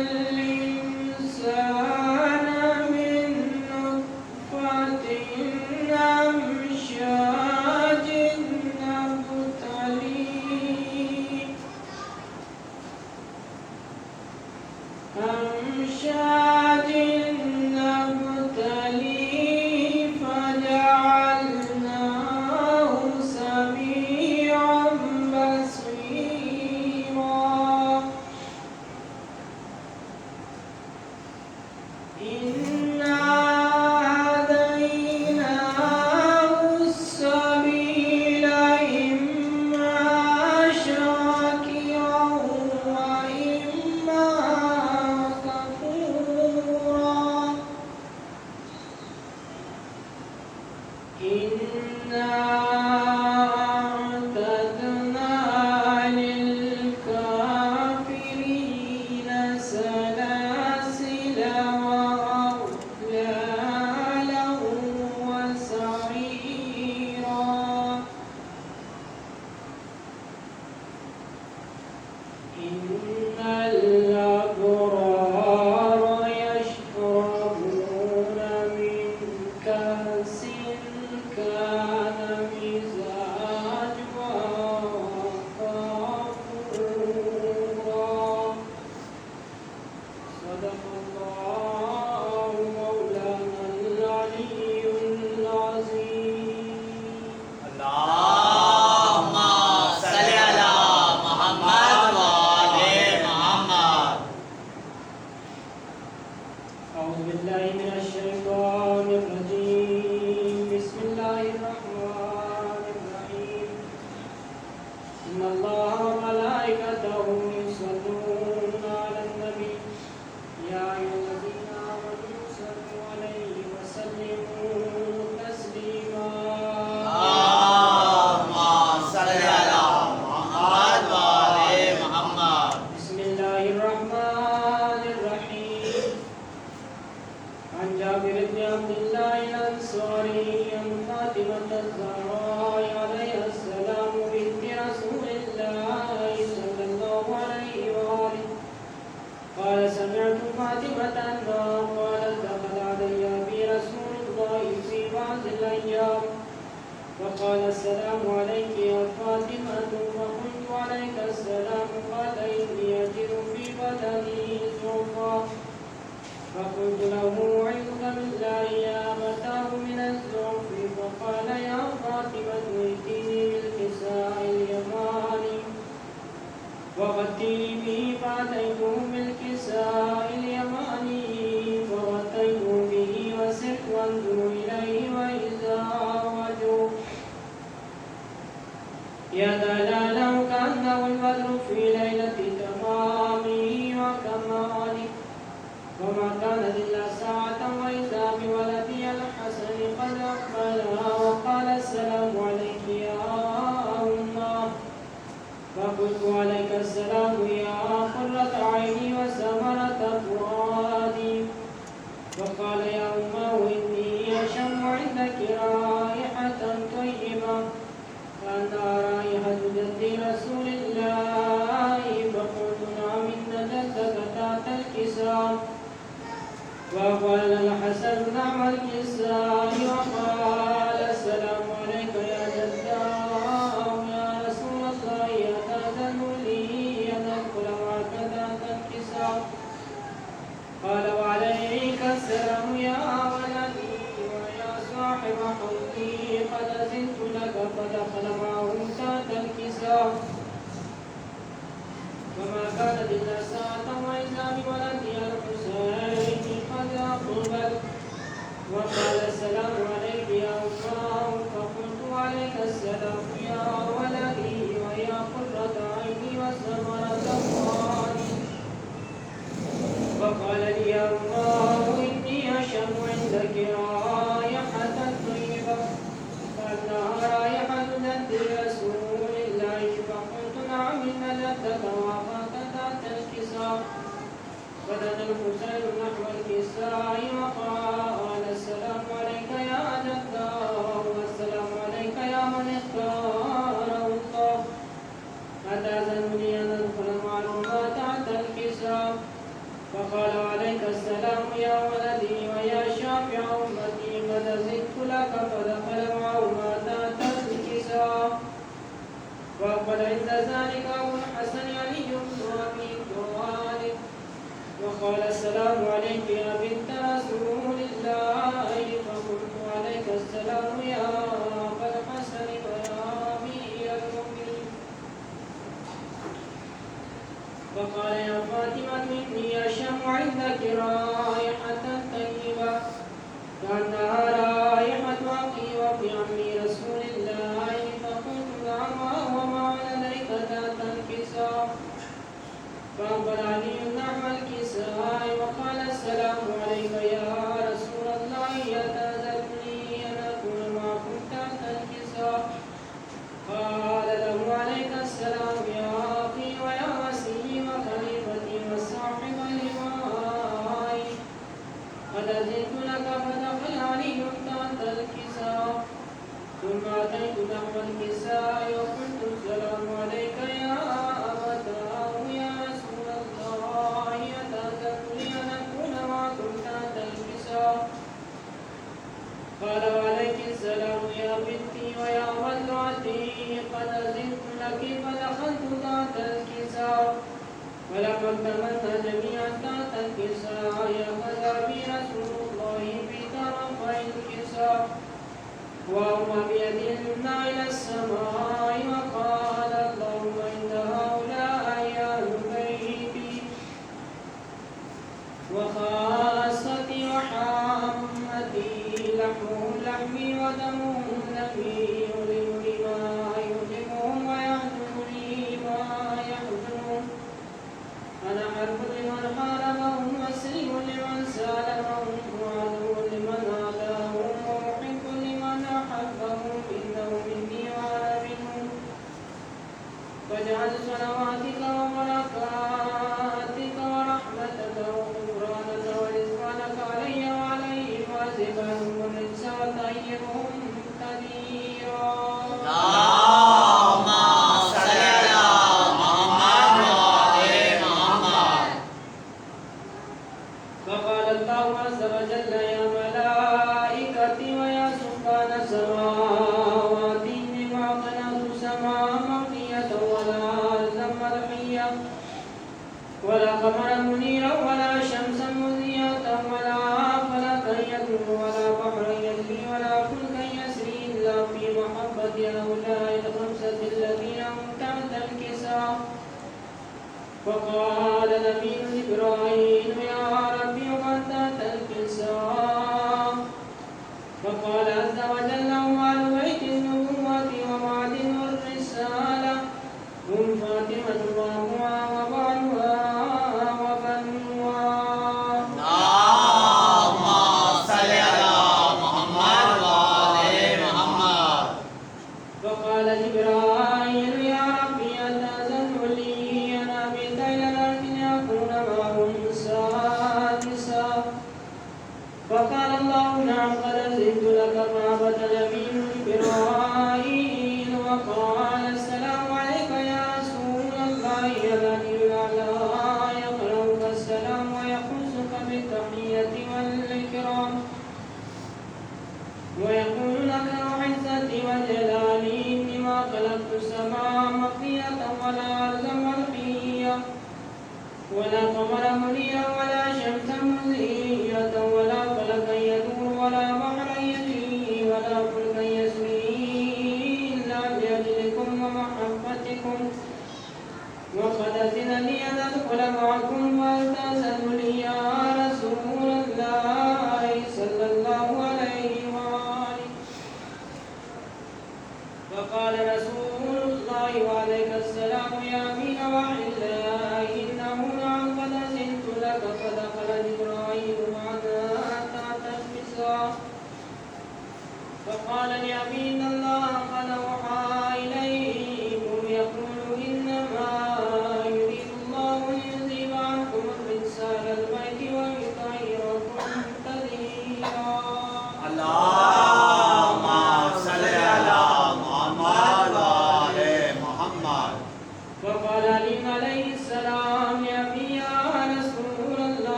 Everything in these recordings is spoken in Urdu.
الإنسان من نطفة أمشاج نبتليه فجعلناه سميعا بصيرا إنا هديناه السبيل إما شاكرا وإما كفورا إنا أعتدنا للكافرين سلاسل وأغلالا وسعيرا إن الأبرار يشربون من كأس كان مزاجها كافورا صدق الله مولانا العلي العظيم. اللهم صل على محمد وآل محمد. أعوذ بالله من الشيطان الرجيم. بسم الله الرحمن الرحيم. إن الله وملائكته يصلون على النبي يا أيها الذين آمنوا صلوا عليه وسلموا تسليما. اللهم صل على محمد وآل محمد. بسم الله الرحمن الرحيم. عن جابر بن عبد الله الأنصاري عن فاطمة الزهراء عليها السلام بنت رسول الله صلى الله عليه وآله قال سمعت فاطمة أنها قالت دخل علي أبي رسول الله في بعض الأيام فقال السلام عليك يا فاطمة فقلت عليك السلام قال إني أجد في بدني ضعفا فقلت له أعوذ بالله يا أبتاه من الضعف فقال يا فاطمة ائتني بالكساء اليماني وغطيني به فأتيته بالكساء اليماني فغطيته به وسرت وانظر إليه وإذا وجهه يتلألأ كأنه البدر في ليلة تمامه وكماله وما كانت إلا ساعة وإذا بولدي الحسن قد أقبلها وقال السلام عليك يا أمه فقلت عليك السلام يا قرة عيني وثمرة فؤادي فقال يا أمه إني أشم عندك رائحة طيبة كأنها رائحة جد رسول الله فقلت نعم إن جدك تحت الكساء وقال الحسن نعم الكساء وقال السلام عليك يا جداه يا رسول الله أتأذن لي أن أدخل معك تحت الكساء قال وعليك السلام يا ولدي ويا صاحب حوضي قد أذنت لك فدخل معهم تحت الكساء وما كانت إلا ساعة وإذا بولدي الحسين قد أقبل وقال السلام عليك يا أمه فقلت عليك السلام يا ولدي ويا قرة عيني وثمرة فؤادي فقال لي يا أمه إني أشم عندك رائحة طيبة كأنها رائحة جد رسول الله فقلت نعم إن جدك وأخاك تحت الكساء فدنا الحسين نحو الكساء وقال السلام عليك يا جداه والسلام عليك يا من اختاره الله أتأذن لي أن أدخل معهما تحت الكساء فقال عليك السلام يا ولدي ويا شافع أمتي قد زدت لك فدخل معهما تحت الكساء وأقبل عند ذلك أبو الحسن علي بن أبي طالب وقال السلام عليك يا بنت رسول الله فقلت عليك السلام يا أبا الحسن ويا أمير المؤمنين فقال يا فاطمة إني أشم عندك رائحة طيبة كأنها رائحة أخي وفي عمي رسول الله فقلت نعم وما لديك ذات الكساء فأقبل علي نحو الكساء وقال السلام عليك يا رسول الله يتأذنني أن أكون معكم تحت الكساء قال له عليك السلام يا أخي ويا وسيلي وخليفتي والصاحب لوائي قد أذنت لك فدخل علي تحت الكساء ثم أتيت نحو الكساء وقلت السلام عليك يا أبتاه يا رسول الله يتأذنني أن أكون معكم تحت الكساء قال وعليك السلام يا بنتي ويا ولدتي قد أذنت لك فدخلت تحت الكساء ولقد تمنى جميعا تحت الكساء يأخذ بي رسول الله في طرفي الكساء وأومى بيد اليمنى إلى السماء وقال اللهم إن هؤلاء أهل بيتي وخاصتي وحامتي لحمهم لحمي ودمهم دمي يؤلمني ما يؤلمهم ويحزنني ما يحزنهم أنا حرب لمن حاربهم وسلم لمن سالمهم وعدو لمن عاداهم ومحب لمن أحبهم إنه مني وأنا منهم فاجعل صلواتك وبركاتك ورحمتك وغفرانك ورضوانك علي وعليهم واذهب عنهم الرجس وطهرهم تطهيرا اللهم صل على محمد وآل محمد. فقال الله عز وجل يا ملائكتي ويا سكان السماوات إني ما خلقت السماء مبنية ولا أرضا مرحية ولا قمرا منيرا ولا شمسا مضيئة ولا فلكا يدور ولا بحرا يجري ولا فلكا يسري إلا في محبة هؤلاء الخمسة الذين هم تحت الكساء فقال نبي إبراهيم يا ربي ومن تحت الكساء فقال عز وجل هم أهل بيت النبوة ومعدن الرسالة هم فاطمة وأبوها وبعلها وبنوها اللهم صل على محمد وآل محمد. فقال جبرائيل يا ربي أتأذن لي أن أبيت إلى الأرض لأكون معهم سادسا فقال الله نعم قد أذنت لك فأبت نبي إبراهيم وقال السلام عليك يا رسول الله الذي الأعلى يقرأك السلام ويخصك بالتحية والإكرام ويقول لك وعزتي وجلالي إني ما خلقت السماء مطية ولا أرضا مرحية ولا قمرا منيرا ولا شمسا مزية ولا فلكا يدور ولا بحرا يجري ولا فلكا يسري إلا بأجلكم ومحبتكم وقد أذن لي أن أدخل معكم وأستأذن لي يا رسول الله صلى الله عليه وآله فقال رسول الله وعليك السلام يا أمين وحي الله إنه نعم قد أذنت لك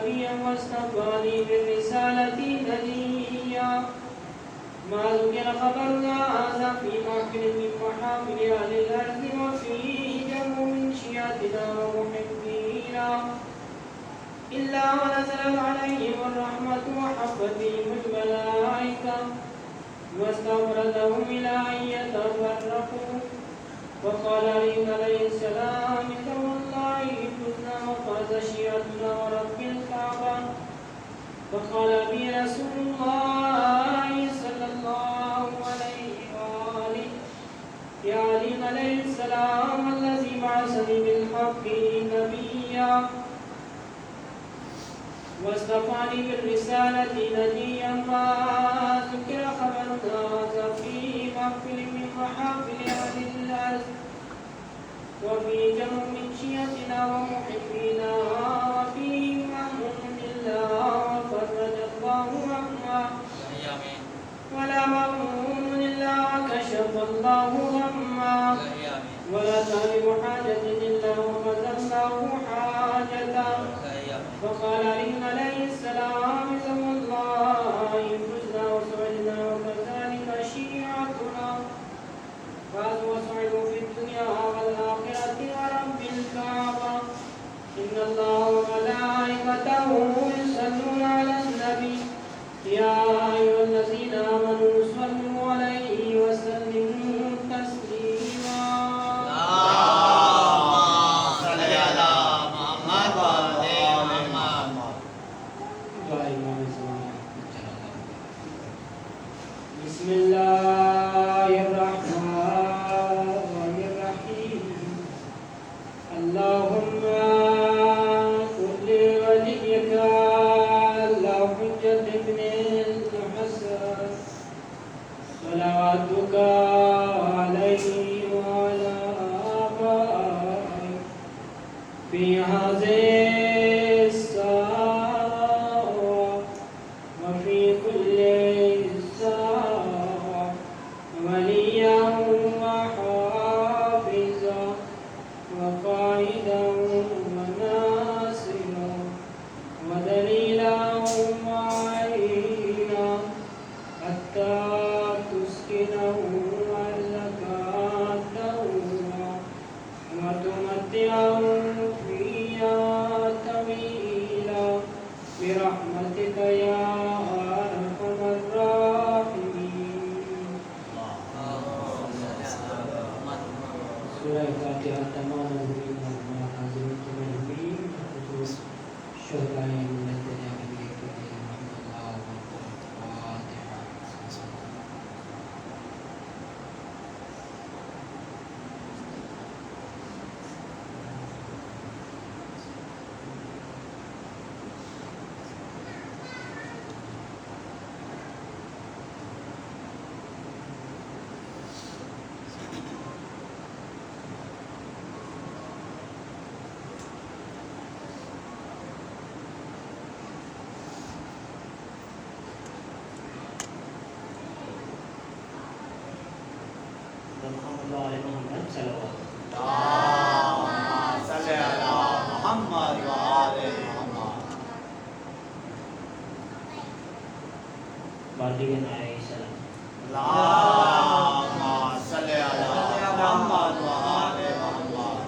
نبيا واصطفاني بالرسالة نبيا ما ذكر خبر هذا في محفل من محافل أهل الأرض وفيه جمع من شيعتنا ومحبينا إلا ونزلت عليهم الرحمة وحفت بهم الملائكة واستغفرتهم إلى أن يتفرقوا وقال عليه السلام والله فزنا وفاز شيعتنا ورب الكعبة فقال بي رسول الله صلى الله عليه وآله يا علي عليه السلام الذي بعثني بالحق نبيا واصطفاني بالرسالة نبيا ما ذكر خبر هذا في محفل من محافل أهل الأرض وفي جمع من شيعتنا ومحبينا وفيه مأمون الله وفرج الله عما ولا مأمون إلا وكشف الله عما ولا طالب حاجة إلا وقضى الله حاجته فقال عليه السلام والله فزنا وسعدنا وكذلك شيعتنا فازوا وسعدوا في الدنيا والآخرة ورب الكعبة إن الله وملائكته يصلون على النبي يا أيها الذين آمنوا صلوا عليه وسلموا تسليما بسم الله الرحمن الرحيم اللهم كن لوليك الله حجة ابن الحسن صلواتك عليه وعلى آبائه في هذه الساعة وفي كل ساعة وليا وحافظا وقائدا وناصرا ودليلا وعينا حتى تسكنه أهلك الدورا وتمتعه فيها طويلا برحمتك يا أرحم الراحمين. سورة الفاتحة تماما مع حضرة النبي خصوص شهداء من الدنيا بذكر محمد الله والفاتحة. محمد وآل محمد صلوات اللهم صل على محمد وآل محمد. Badikan alaihi salam. اللهم صل على محمد وآل محمد.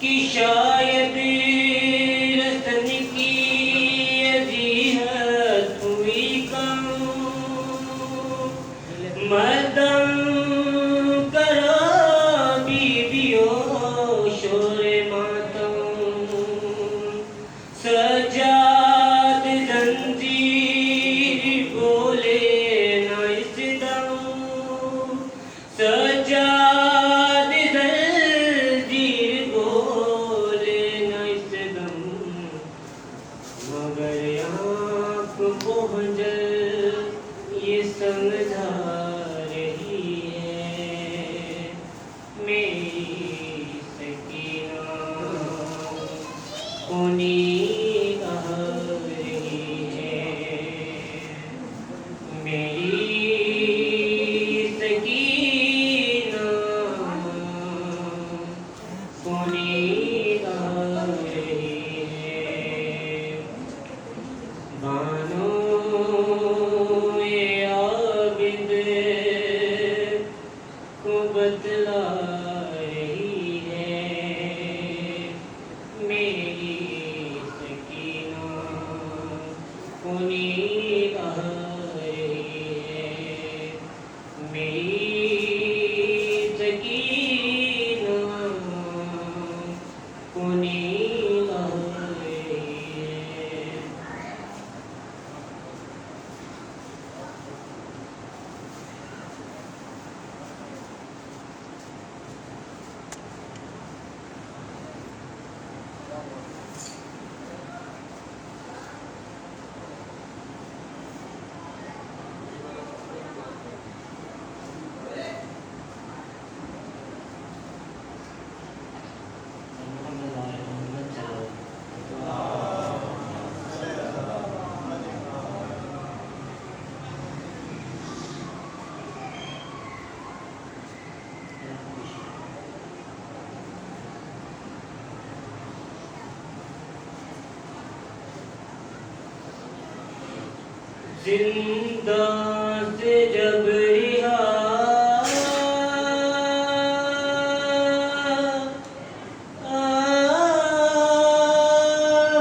کہ شاید رسن کی اذیت ہوئی کم مردم کرا بیویوں شور ماتم سجاد زنجیر بولے نہ اس دم سجاد زنجیر بولے نہ اس دم مگر آنکھ پہنچ یہ سمجھا رہی ہے میری سکینہ کونی آ رہی ہے میری سکینہ کونی آ رہی ہے بانو عابد کو بتلا رہی ہے میری سکینہ کونی آ رہی ہے میری سکینہ کونی آ رہی ہے زندہ سے جب رہا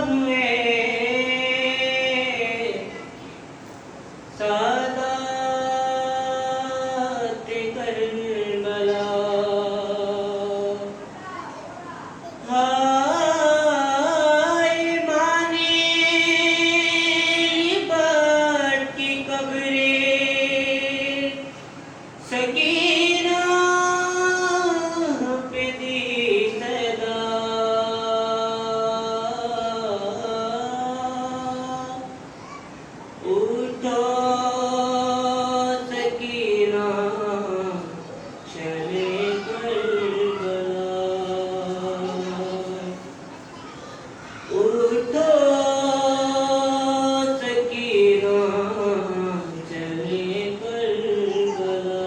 ہوئے سادات کربلا سکینہ پہ دی صدا اٹھو سکینہ چلے کربلا اٹھو سکینہ چلے کربلا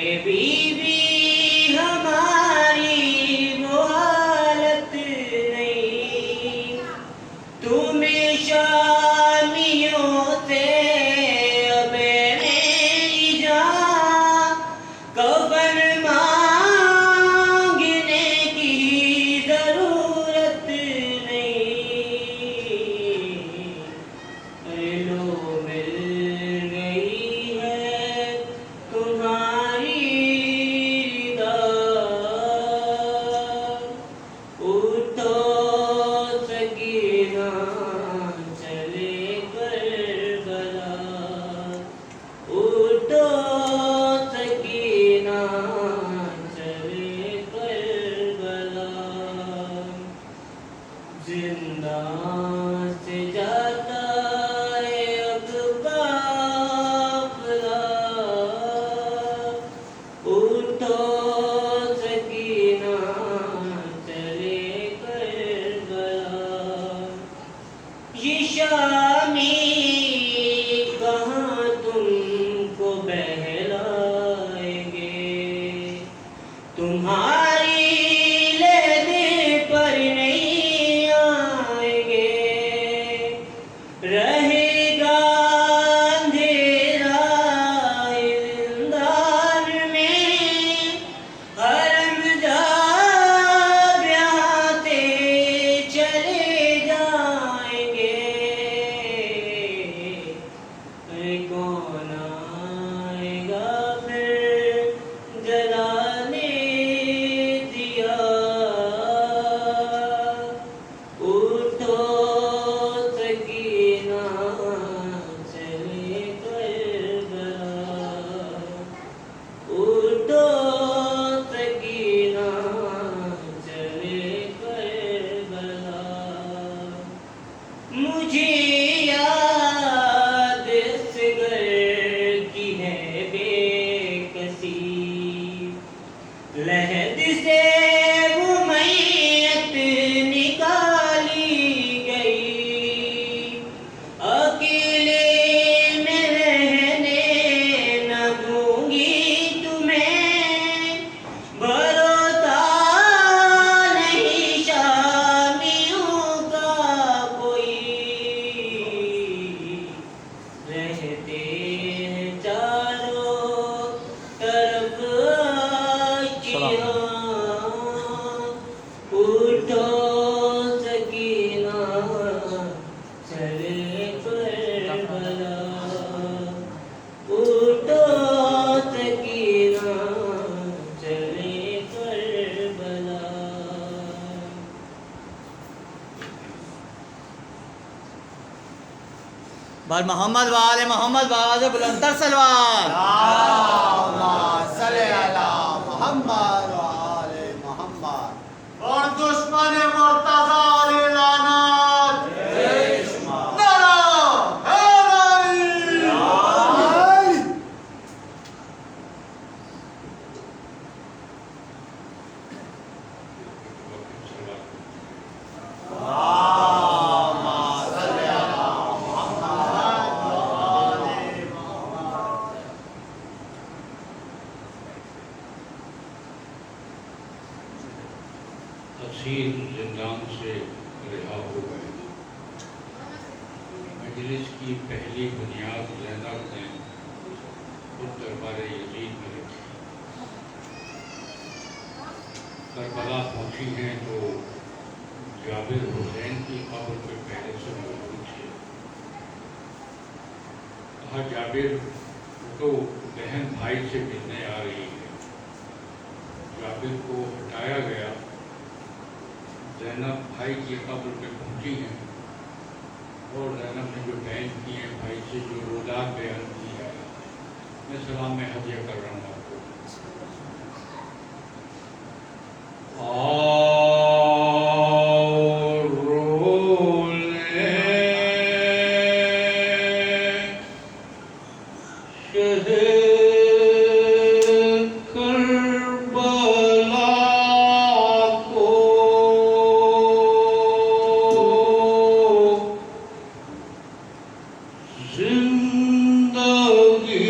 اے بی بی ہماری وہ حالت نہیں، تمہیں شامیوں سے اب میری جان کفن مانگنے کی ضرورت نہیں، لو مل گئی ہے تمہاری رضا، اٹھو سکینہ چلے کربلا، اٹھو سکینہ چلے کربلا، زندان سے جاتا ہے اب قافلہ، اٹھو سکینہ چلے کربلا، یہ شامی کہاں تم کو بہلائیں گے، تمہاری لینے پر نہیں آئیں گے، رہے گا اندھیرا زندان میں، حرم جب یہاں سے چلے جائیں گے، کون آئے گا پھر جلانے دیا، اٹھو سکینہ چلے کربلا، اٹھو سکینہ چلے کربلا، مجھے یاد اس گھر کی ہے بے کسی، لحد سے وہ میت نکالی گئی، اکیلے میں رہنے نہ دوں گی تمہیں، بھروسہ نہیں شامیوں کا کوئی، رہتے ہیں چاروں طرف آشیاں، اٹھو سکینہ چلے کربلا، اٹھو سکینہ چلے کربلا. بھائی محمد وآل محمد باز بلندر سلوات. اللہم صلی علی محمد وآل محمد. اور دشمن مرتضی علی لعنت. نعرہ حیدری. اسیر زندان سے رہا ہو گئے. مجلس کی پہلی بنیاد زینب نے خود دربار یزید میں رکھی. کربلا پہنچی ہیں تو جابر حسین کی قبر پہ پہلے سے موجود تھے. کہا جابر تو بہن بھائی سے ملنے آ رہی ہے. جابر کو ہٹایا گیا. زینب بھائی کی قبر پہ پہنچی ہیں اور زینب نے جو بیان کی ہیں بھائی سے جو روزات بیان کی ہے میں سلام میں ہدیہ کر رہا ہوں آپ کو. زندگی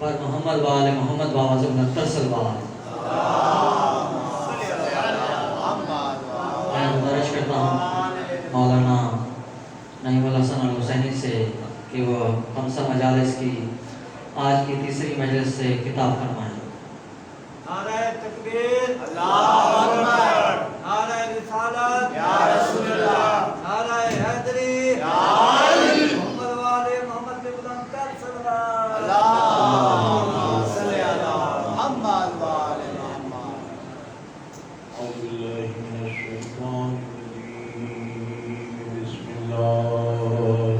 پر محمد وآل محمد باواز بلندتر سلوات۔ میں گزارش کرتا ہوں مولانا نعیم الحسن الحسینی سے کہ وہ خمسہ مجالس کی آج کی تیسری مجلس سے خطاب فرمائیں۔ نعرہ تکبیر، اللہ اکبر، نعرہ رسالت، یا رسول اللہ، نعرہ حیدری، یا علی، محمد والے محمد کے بلند تر صلوات، اللہم صلی علی محمد والے محمد۔ اعوذ باللہ من الشیطان الرجیم، بسم اللہ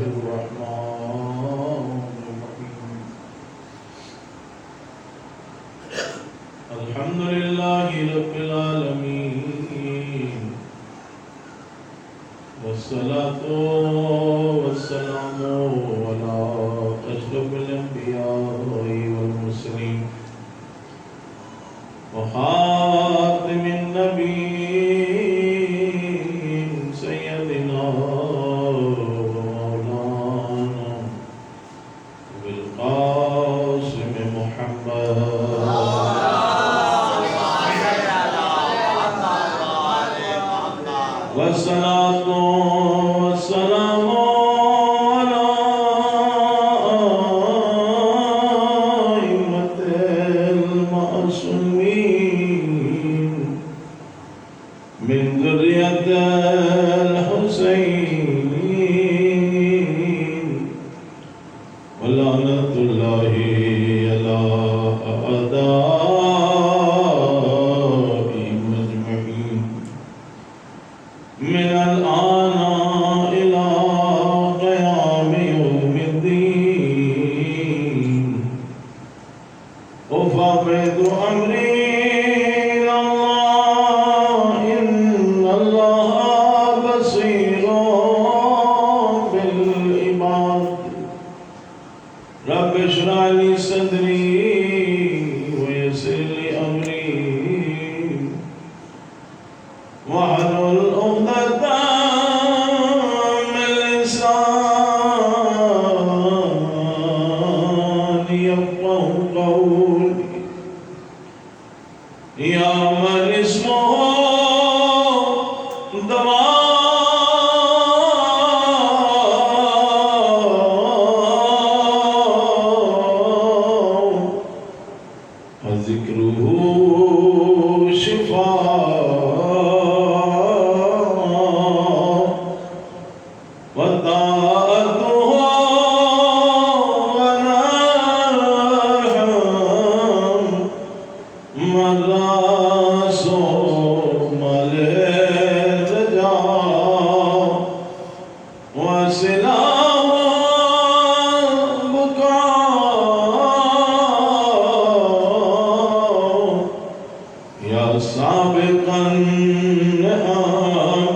الرحمن الرحیم۔ الحمد للہ رب العالمین، والصلاة والسلام علی اشرف الانبیاء والمرسلین وخاتم النبیین سیدنا ومولانا بالقاسم محمد والصلاة والسلام على أئمة المعصومين من ذرية الحسين، ولعنة الله على أعدائهم أجمعين من الآن إلى قيام يوم الدين. وفوض أمري إلى الله، إن الله بصير بالعباد. رب اشرح لي صدري ويسر لي أمري واحلل عقدة من لساني يفقهوا قولي. يا من اسمه دواء وذكره شفاء وطاعته ونرحم من رسوم الالتجاء وسلام البكاء. يا سابق النعم،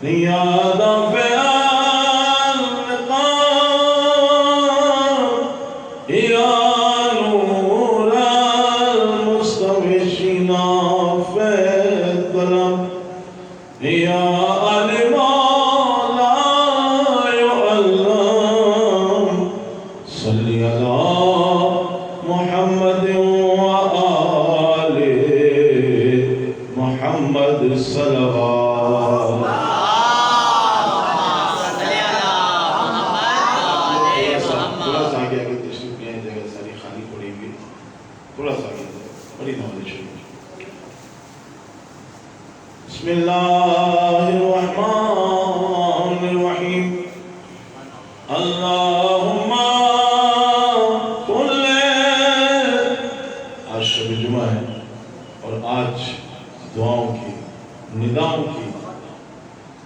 يا دافع النقام، يا نور المستوحشين في الظلم، يا عالم لا يعلم. صل على محمد وآل محمد الصلوات. تھوڑا سا آگے آگے تشریف لے آئیں، جگہ ساری خالی پڑی ہوئی، تھوڑا سا آگے بڑی نماز شروع. بسم اللہ الرحمن الرحیم. اللہم کل، آج شب جمعہ ہے اور آج دعاؤں کی، نداؤں کی،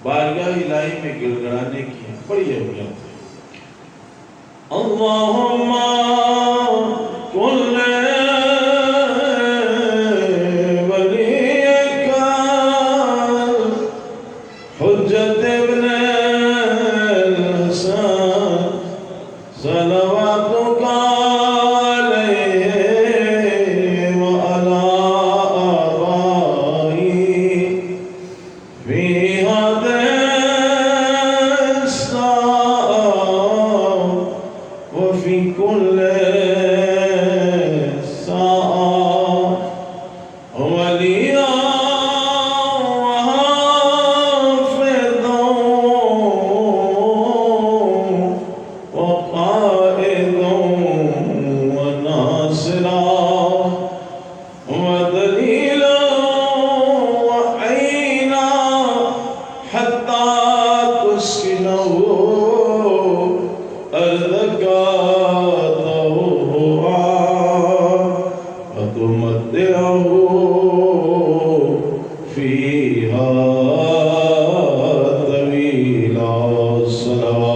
بارگاہ الہی میں گڑ گڑانے کی بڑی اہمیت ہے. اللہم کل ولیک حجت ابن الحسن صلواتک علیہ وعلی آبائہ فی هذه الساعة وفي كل ساعة وليا وحافظا عائدا وناصرا ودليلا وعينا حتى تسكنه أرضك طوعا وتمتعه فيها طويلا. الصلاة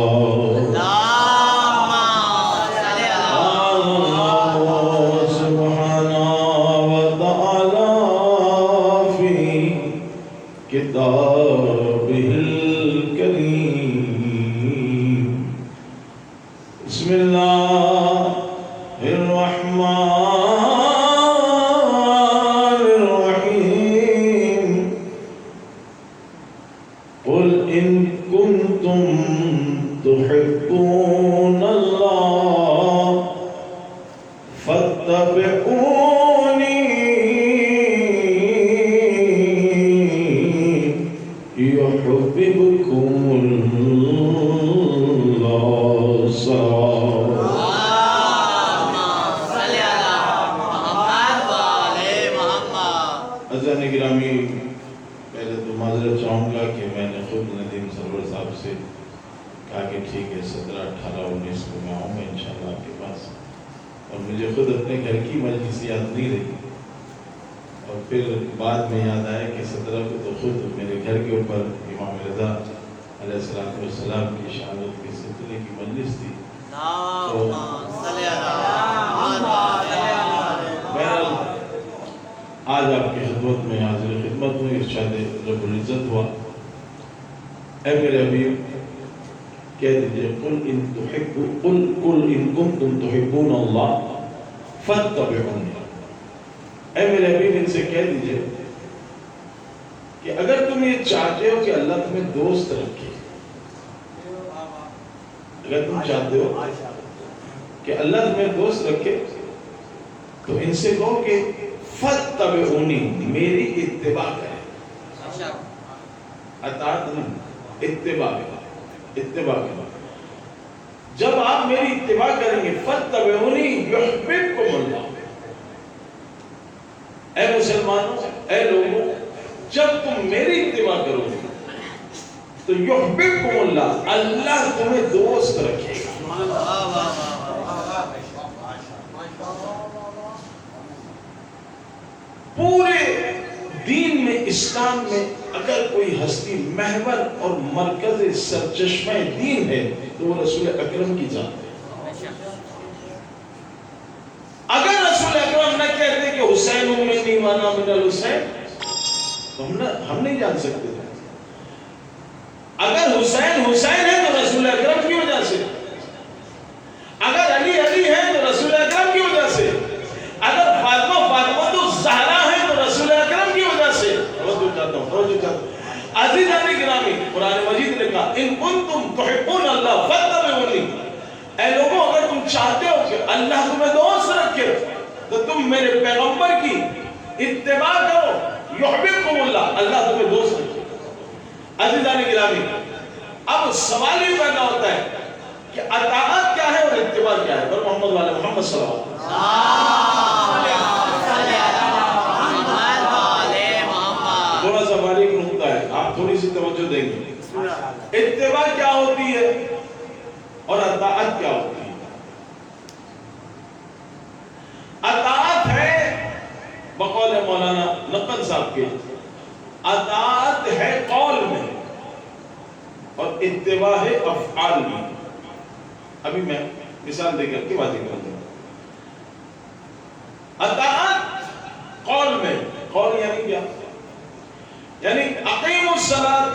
كتابه الكريم. بسم الله الرحمن الرحيم. قل إن كنتم تحبون الله فاتبعوني يحببكم الله. عزیزان گرامی، پہلے تو معذرت چاہوں گا کہ میں نے خود ندیم سرور صاحب سے کہا کہ ٹھیک ہے 17, 18, 19 کو میں آؤں گا انشاءاللہ آپ کے پاس، اور مجھے خود اپنے گھر کی مجلس یاد نہیں رہی، اور پھر بعد میں یاد آیا کہ 17 کو تو خود میرے گھر کے اوپر امام رضا علیہ السلام کی شہادت کے سلسلے کی مجلس تھی. بہرحال آج آپ کی خدمت میں حاضر خدمت ہوں. ارشاد رب العزت ہوا، اے میرے حبیب کہہ دیجئے قل ان کنتم تحبون اللہ فاتبعونی. اے میرے حبیب ان سے کہہ دیجئے کہ اگر تم یہ چاہتے ہو کہ اللہ تمہیں دوست رکھے، اگر تم چاہتے ہو کہ اللہ تمہیں دوست رکھے تو ان سے کہو کہ فاتبعونی، میری اتباع کریں. اطاعت نہیں، اتباع کریں. جب آپ میری اتباع کریں گے فاتبعونی یحببکم اللہ. اے مسلمانوں، اے لوگوں، جب تم میری اتباع کرو گے تو یحببکم اللہ، اللہ تمہیں دوست رکھے گا. پورے دین میں، اسلام میں اگر کوئی ہستی محور اور مرکز سرچشمہ دین ہے تو وہ رسول اکرم کی ذات ہے. اگر رسول اکرم نہ کہتے کہ حسین منی وانا من الحسین تو ہم نہیں جان سکتے تھے. اگر حسین ہے تو رسول اکرم کی وجہ سے، اگر علی ہے تو رسول اکرم کی وجہ سے، اگر فاطمہ تو زہرا ہے تو رسول اکرم کی وجہ سے. عزیزان گرامی، قرآن مجید نے کہا ان کنتم تحبون اللہ فاتبعونی. اے لوگوں، اگر تم چاہتے ہو کہ اللہ تمہیں دوست رکھے تو تم میرے پیغمبر کی اتباع کرو، یحببکم اللہ، اللہ تمہیں دوست رکھے. عزیزان گرامی، اب سوال یہ پیدا ہوتا ہے کہ اطاعت کیا ہے اور اتباع کیا ہے. اور محمد والے محمد صلی اللہ علیہ وسلم، تھوڑا سا باریک نقطہ ہے، آپ تھوڑی سی توجہ دیں گے. اتباع کیا ہوتی ہے اور اطاعت کیا ہوتی ہے؟ اطاعت ہے بقول مولانا نقل صاحب کے، اطاعت ہے قول میں اور اتباع ہے افعال میں. ابھی میں مثال دے کر کے باتیں کروں گا. اطاعت قول میں، قول یعنی کیا؟ یعنی اقیموا الصلاۃ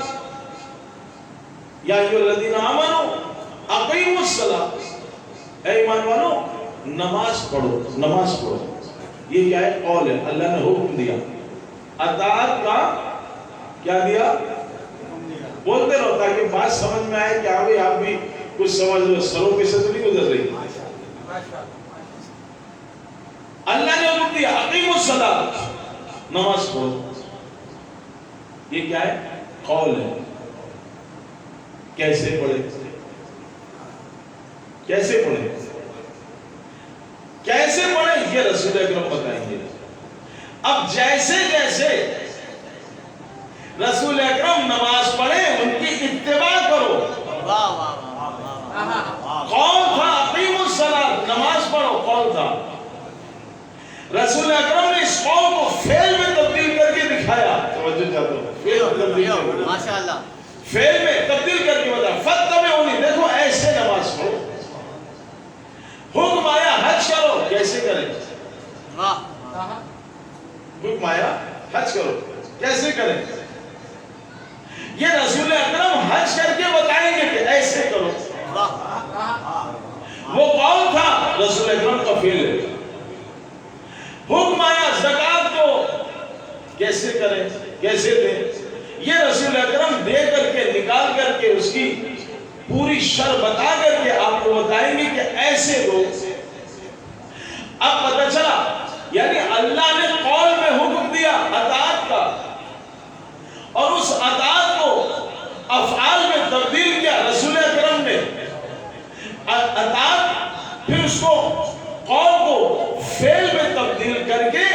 یا ایھا الذین آمنوا اقیموا الصلاۃ، اے ایمان والو نماز پڑھو. یہ کیا ہے؟ قول ہے، اللہ نے حکم دیا. اطاعت کا کیا دیا؟ بولتے رہو تاکہ بات سمجھ میں آئے کہ آپ بھی کچھ سمجھ لو، سروں پہ سے تو نہیں گزر رہی. اللہ نے حکم دیا اقیموا الصلاۃ، نماز پڑھو. یہ کیا ہے؟ قول ہے. کیسے پڑھے؟ کیسے پڑھیں؟ کیسے پڑھیں یہ رسول اکرم بتائیں گے. اب جیسے جیسے رسول اکرم نماز پڑھے ان کی اتباع کرو. قول تھا اقیموا الصلاۃ، نماز پڑھو، قول تھا. رسول اکرم نے اس قول کو فعل میں تبدیل کر کے دکھایا. توجہ چاہتا ہوں، فعل میں تبدیل کر کے، ماشاءاللہ فعل میں تبدیل کر کے بتا. فاتبعونی، دیکھو ایسے نماز پڑھو. حکم آیا حج کرو، کیسے کریں؟ حکم آیا حج کرو، کیسے کریں؟ یہ رسول اکرم حج کر کے بتائیں گے کہ ایسے کرو. وہ قول تھا، رسول اکرم کا فعل ہے. حکم آیا زکات کو کیسے کریں، کیسے دیں؟ یہ رسول اکرم دے کر کے، نکال کر کے، اس کی پوری شرح بتا کر کے آپ کو بتائیں گے کہ ایسے دو. اب پتہ چلا یعنی اللہ نے قول میں حکم دیا اطاعت کا، اور اس اطاعت کو افعال میں تبدیل کیا رسول اکرم نے. اطاعت پھر اس کو قول کو فعل میں تبدیل کر کے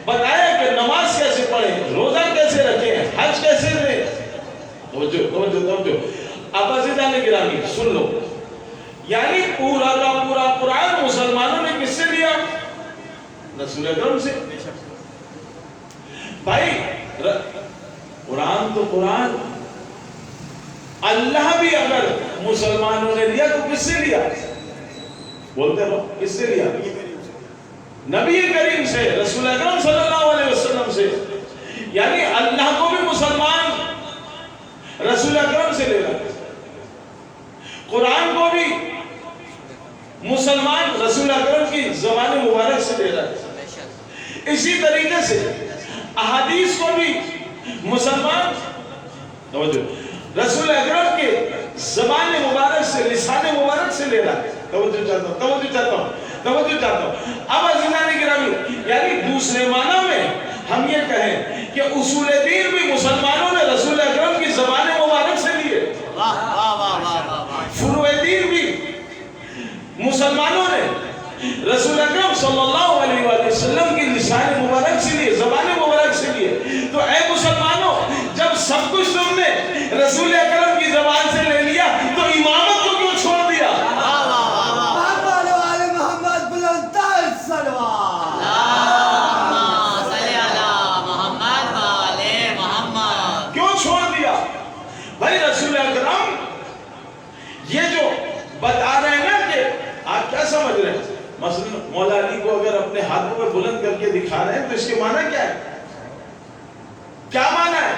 بتایا کہ نماز کیسے پڑھیں، روزہ کیسے رکھیں، حج کیسے دیں. توجہ. اب عزیزان گرامی سن لو، یعنی پورا کا پورا قرآن مسلمانوں نے کس سے لیا؟ رسول اکرم سے. بھائی قرآن تو قرآن، اللہ بھی اگر مسلمانوں نے لیا تو کس سے لیا؟ بولتے رہو، کس سے لیا؟ نبی کریم سے، رسول اکرم صلی اللہ علیہ وسلم سے. یعنی اللہ کو بھی مسلمان رسول اکرم سے لے رہا، قرآن کو بھی مسلمان رسول اکرم کی زبان مبارک سے لے رہا ہے. اسی طریقے سے احادیث کو بھی مسلمان رسول اکرم کے زبان مبارک سے، لسان مبارک سے لے رہا ہے. توجہ چاہتا ہوں. اب عزیزان گرامی، یعنی دوسرے معنی میں ہم یہ کہیں کہ اصول دین بھی مسلمانوں نے رسول اکرم کی زبان مبارک سے لیے. فروع دین بھی مسلمانوں نے رسول اکرم صلی اللہ علیہ وآلہ وسلم کی لسان مبارک سے لیے، زبان مبارک سے لیے. تو اے مسلمانوں، جب سب کچھ تم نے رسول اکرم کی زبان سے لے لیا تو امامت کو کیوں چھوڑ دیا؟ کیوں چھوڑ دیا؟ بھائی رسول اکرم یہ جو بتا رہے ہیں نا کہ آپ کیا سمجھ رہے ہیں؟ مثلا مولا علی کو اگر اپنے ہاتھوں میں بلند کر کے دکھا رہے ہیں تو اس کے معنی کیا ہے؟ کیا معنی ہے؟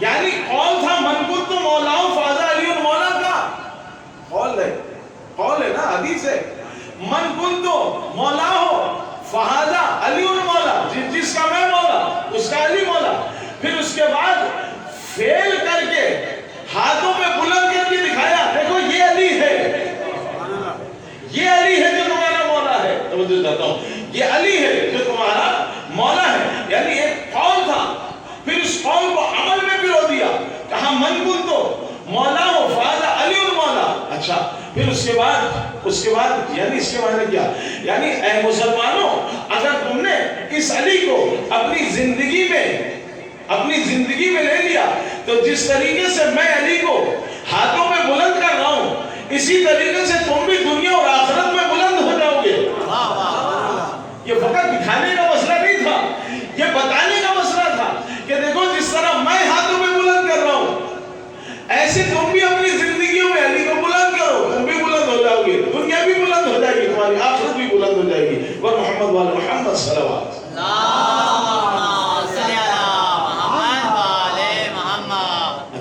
یعنی قول تھا من کنت مولاؤ فاذا علی مولا کا قول ہے نا، حدیث ہے. من کنت مولاؤ فاذا علی مولا، جس کا میں مولا اس کا علی مولا. پھر اس کے بعد فعل کر کے ہاتھوں میں بلند کر کے دکھایا، دیکھو یہ علی ہے، یہ علی ہے جو تمہارا مولا ہے. توجہ چاہتا ہوں، یہ علی ہے جو تمہارا مولا ہے. یعنی ایک قول تھا، پھر اس قول کو عمل میں پرو دیا، کہا من کنت مولاؤ فاذا علی مولا. اچھا پھر اس کے بعد یعنی اس کے معنی کیا؟ یعنی اے مسلمانوں، اگر تم نے اس علی کو اپنی زندگی میں لے لیا تو جس طریقے سے میں علی کو ہاتھوں میں بلند کر رہا ہوں، اسی طریقے سے تم بھی دنیا اور آخرت میں بلند ہو جاؤ گے. یہ فقط دکھانے کا مسئلہ نہیں تھا، یہ بتانے کا مسئلہ تھا کہ دیکھو جس طرح میں ہاتھوں میں بلند کر رہا ہوں، ایسے تم بھی اپنی زندگیوں میں علی کو بلند کرو، تم بھی بلند ہو جاؤ گے، دنیا بھی بلند ہو جائے گی، تمہاری آخرت بھی بلند ہو جائے گی. وہ محمد وال محمد صلوات.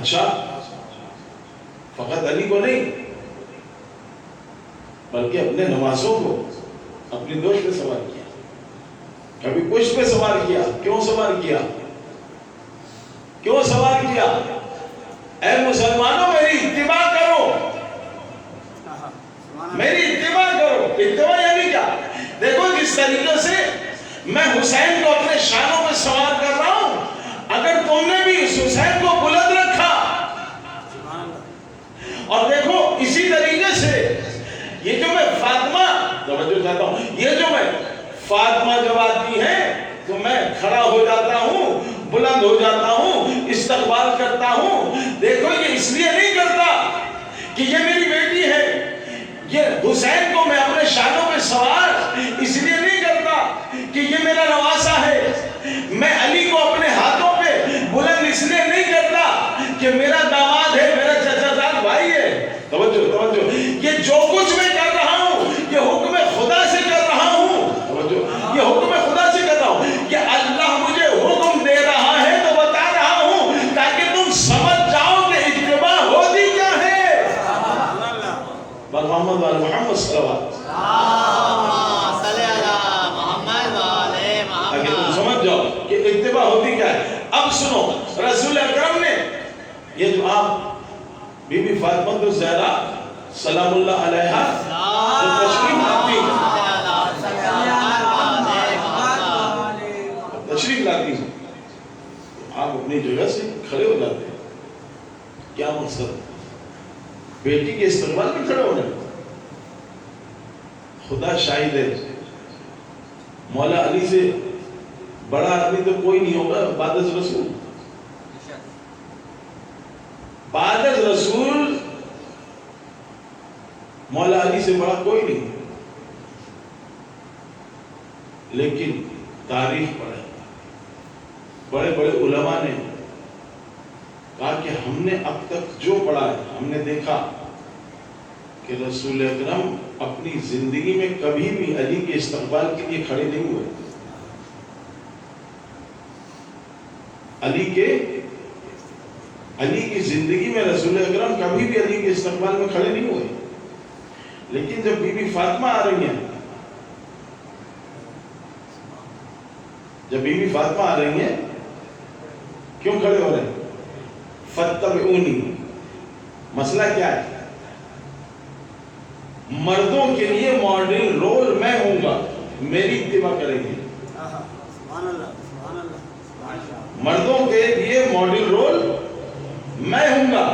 اچھا فقط علی کو نہیں بلکہ اپنے نمازوں کو اپنی دوست پہ سوار کیا، کبھی پشت پہ سوار کیا. کیوں سوار کیا؟ کیوں سوار کیا؟ اے مسلمانوں میری اتباع کرو، میری اتباع کرو. اتباع یعنی کیا؟ دیکھو جس طریقے سے میں حسین کو اپنے شانوں میں سوار کر رہا ہوں، اگر تم نے بھی اس حسین کو بلند رکھا، اور دیکھو اسی طریقے سے یہ جو میں فاطمہ توجہ چاہتا ہوں، یہ جو میں فاطمہ جب آتی ہے تو میں کھڑا ہو جاتا ہوں، بلند ہو جاتا ہوں، استقبال کرتا ہوں. دیکھو یہ اس لیے نہیں کرتا کہ یہ میری بیٹی ہے، یہ حسین کو میں اپنے شانوں پہ سوار اس لیے نہیں کرتا کہ یہ میرا نواسا ہے. میں علی کو اپنے ہاتھوں پہ بلند اس لیے نہیں کرتا کہ میرا داماد ہے، میرا چچا زاد بھائی ہے. توجہ توجہ، یہ جو کچھ میں کر رہا ہوں یہ حکم خدا سے کر رہا ہوں. توجہ، یہ حکم خدا سے کر رہا ہوں. کہ اللہ مجھے حکم دے رہا ہے تو بتا رہا ہوں تاکہ تم سمجھ جاؤ کہ اتباع ہوتی کیا ہے. محمد وعلی محمد صلوات، تاکہ تم سمجھ جاؤ کہ اتباع ہوتی کیا ہے. اب سنو، رسول اکرم نے یہ جو آپ بی بی فاطمہ الزہرا سلام اللہ علیہا جو تشریف لاتی ہیں، آپ اپنی جگہ سے کھڑے ہو جاتے ہیں. کیا مقصد؟ بیٹی کے استقبال میں کھڑے ہونے. خدا شاہد ہے، مولا علی سے بڑا آدمی تو کوئی نہیں ہوگا بعد از رسول. بعد از رسول مولا علی سے بڑا کوئی نہیں. لیکن تاریخ پڑھے، بڑے بڑے علماء نے کہا کہ ہم نے اب تک جو پڑھا ہے ہم نے دیکھا کہ رسول اکرم اپنی زندگی میں کبھی بھی علی کے استقبال کے لیے کھڑے نہیں ہوئے. علی کی زندگی میں رسول اکرم کبھی بھی علی کے استقبال میں کھڑے نہیں ہوئے. لیکن جب بی بی فاطمہ آ رہی ہیں، جب بی بی فاطمہ آ رہی ہیں کیوں کھڑے ہو رہے ہیں؟ فَاتَّبِعُونِی. مسئلہ کیا ہے؟ مردوں کے لیے ماڈل رول میں ہوں گا، میری اتباع کریں گے. مردوں کے لیے ماڈل رول میں ہوں گا،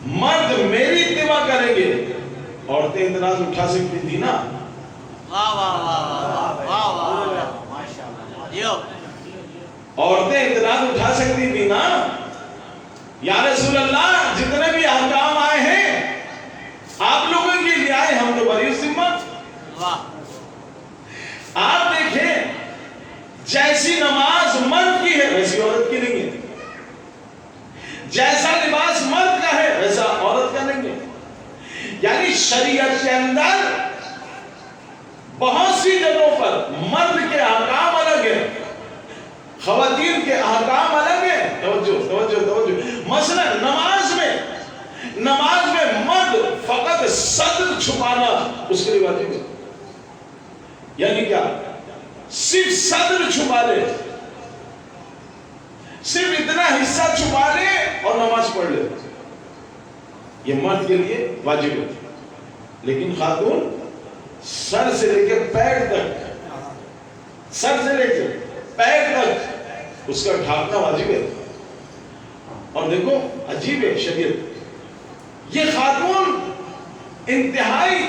مرد میری اتباع کریں گے. عورتیں اعتراض اٹھا سکتی تھی نا، عورتیں اعتراض اٹھا سکتی تھی نا، یا رسول اللہ جتنے بھی احکام آئے ہیں آپ لوگوں کے لیے آئے، ہم تو بری ذمہ. آپ دیکھیں جیسی نماز مرد کی ہے ویسی عورت کی نہیں ہے، جیسا لباس مرد کا ہے ویسا عورت کا نہیں ہے. یعنی شریعت کے اندر بہت سی جگہوں پر مرد کے احکام الگ ہیں، خواتین کے احکام الگ ہیں. توجہ توجہ توجہ. مثلا نماز میں مرد فقط صدر چھپانا اس کے لیے واجب ہے. یعنی کیا؟ صرف صدر چھپا لے، صرف اتنا حصہ چھپا لے اور نماز پڑھ لے، یہ مرد کے لیے واجب ہے. لیکن خاتون سر سے لے کے پیر تک، سر سے لے کے پیر تک اس کا ڈھانپنا واجب ہے. اور دیکھو عجیب ہے شریعت، یہ خاتون انتہائی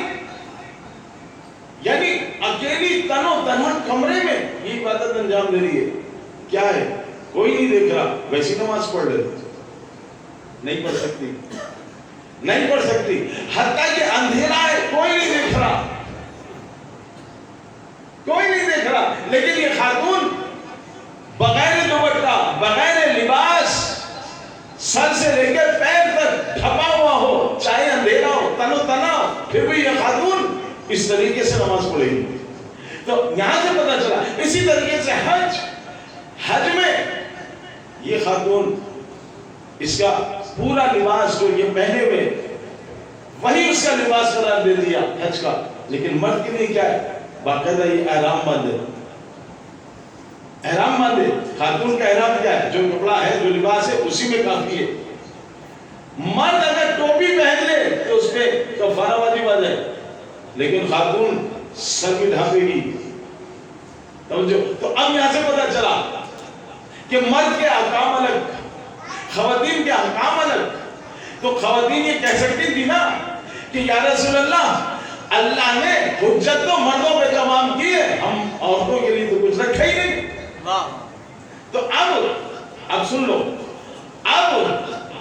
یعنی اکیلی تن و تنہا کمرے میں یہ عبادت انجام دے رہی ہے. کیا ہے؟ کوئی نہیں دیکھ رہا، ویسی نماز پڑھ لے. نہیں پڑھ سکتی، نہیں پڑھ سکتی. حتیٰ کہ اندھیرا ہے کوئی نہیں دیکھ رہا، کوئی نہیں دیکھ رہا. لیکن یہ خاتون بغیر دوپٹہ، بغیر لباس، سر سے لے کے پیر تک ڈھپا ہوا ہو، چاہے اندھیرا ہو، تن و تنا ہو، پھر بھی یہ خاتون اس طریقے سے نماز پڑھے گی. تو یہاں سے پتا چلا. اسی طریقے سے حج میں یہ خاتون اس کا پورا لباس جو یہ پہنے ہوئے وہی اس کا لباس قرار دے دیا حج کا. لیکن مرد کے لیے کیا ہے؟ باقاعدہ یہ احرام باندھے، احرام باندھے. خاتون کا احرام کیا ہے؟ جو کپڑا ہے، جو لباس ہے اسی میں کافی ہے. مرد اگر ٹوپی پہن لے تو اس پہ کفارہ واجب آ جائے، لیکن خاتون سر بھی ڈھانپے گی. تو اب یہاں سے پتا چلا کہ مرد کے احکام الگ، خواتین کے احکام الگ. تو خواتین یہ کہہ سکتی تھی نا کہ یا رسول اللہ نے حجت تو مردوں پہ تمام کی ہے، ہم عورتوں کے لیے تو کچھ رکھا ہی نہیں۔ تو اب سن لو، اب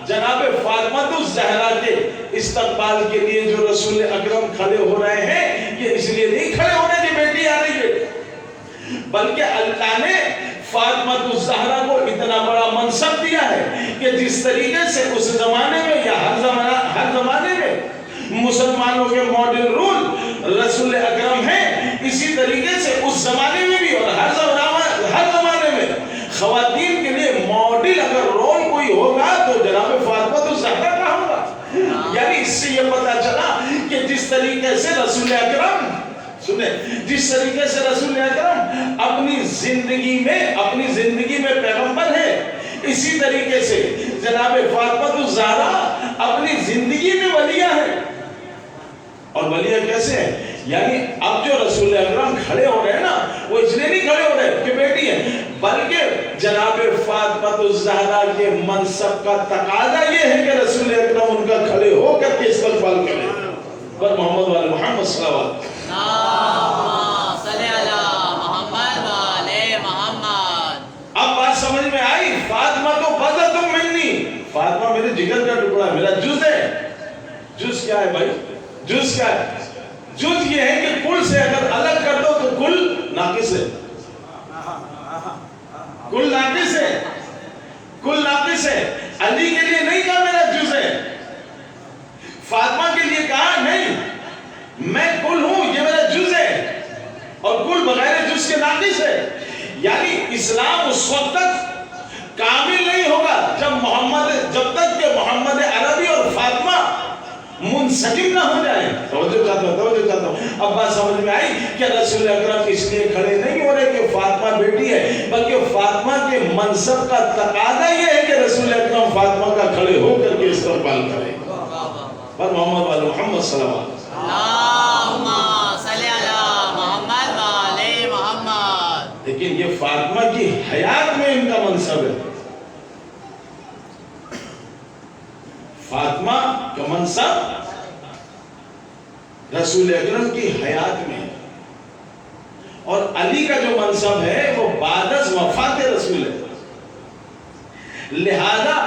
جناب فاطمہ الزہرا کے استقبال کے لیے جو رسول اکرم کھڑے ہو رہے ہیں، یہ اس لیے نہیں کھڑے ہونے کی بیٹی آ رہی ہے، بلکہ اللہ نے فاطمہ الزہرا کو اتنا بڑا منصب دیا ہے کہ جس طریقے سے اس زمانے میں یا ہر زمانے میں مسلمانوں کے ماڈل رول رسول اکرم ہیں، اسی طریقے سے اس زمانے میں بھی اور ہر زمانے میں خواتین کے لیے ماڈل اگر رول کوئی ہوگا تو جناب فاطمہ الزہرا کا ہوگا۔ یعنی اس سے یہ پتا چلا کہ جس طریقے سے رسول اکرم جس طریقے سے رسول اکرم اپنی زندگی میں پیغمبر ہے، اسی طریقے سے جناب فاطمہ الزہرا اپنی زندگی میں ولیہ ہے۔ اور ولیہ کیسے ہے؟ یعنی اب جو رسول اکرم کھڑے ہو رہے ہیں نا، وہ اس لیے نہیں کھڑے ہو رہے کہ بیٹی ہے، بلکہ جناب فاطمہ الزہرا کے منصب کا تقاضا یہ ہے کہ رسول اکرم ان کا کھڑے ہو کر کے استقبال کریں۔ پر محمد والے محمد صلی اللہ علیہ وسلم، اب بات سمجھ میں آئی؟ فاطمہ تو بدت منی، فاطمہ میرے جگر کا ٹکڑا، میرا جز ہے۔ جز کیا ہے بھائی؟ جز کیا ہے؟ جز یہ ہے کہ کل سے اگر الگ کر دو تو کل ناقص ہے، کل ناقص ہے، کل ناقص ہے۔ علی کے لیے نہیں کہا میرا جز ہے، فاطمہ کے لیے کہا نہیں میں کل ہوں، یہ میرا جز ہے، اور کل بغیر جز کے ناقص ہے۔ یعنی اسلام اس وقت تک کامل نہیں ہوگا جب تک کہ محمد عربی اور فاطمہ منسجم نہ ہو جائے۔ توجہ چاہتا ہوں، اب بات سمجھ میں آئی کہ رسول اکرم اس لیے کھڑے نہیں ہو رہے کہ فاطمہ بیٹی ہے، بلکہ فاطمہ کے منصب کا تقاضا یہ ہے کہ رسول اکرم فاطمہ کا کھڑے ہو کر کے استقبال کریں۔ پر محمد والے محمد صلی اللہ علیہ وسلم، اللہم صلی علی محمد والے محمد۔ لیکن یہ فاطمہ کی حیات میں ان کا منصب ہے، فاطمہ کا منصب رسول اکرم کی حیات میں ہے، اور علی کا جو منصب ہے وہ بعد از وفات رسول ہے۔ لہذا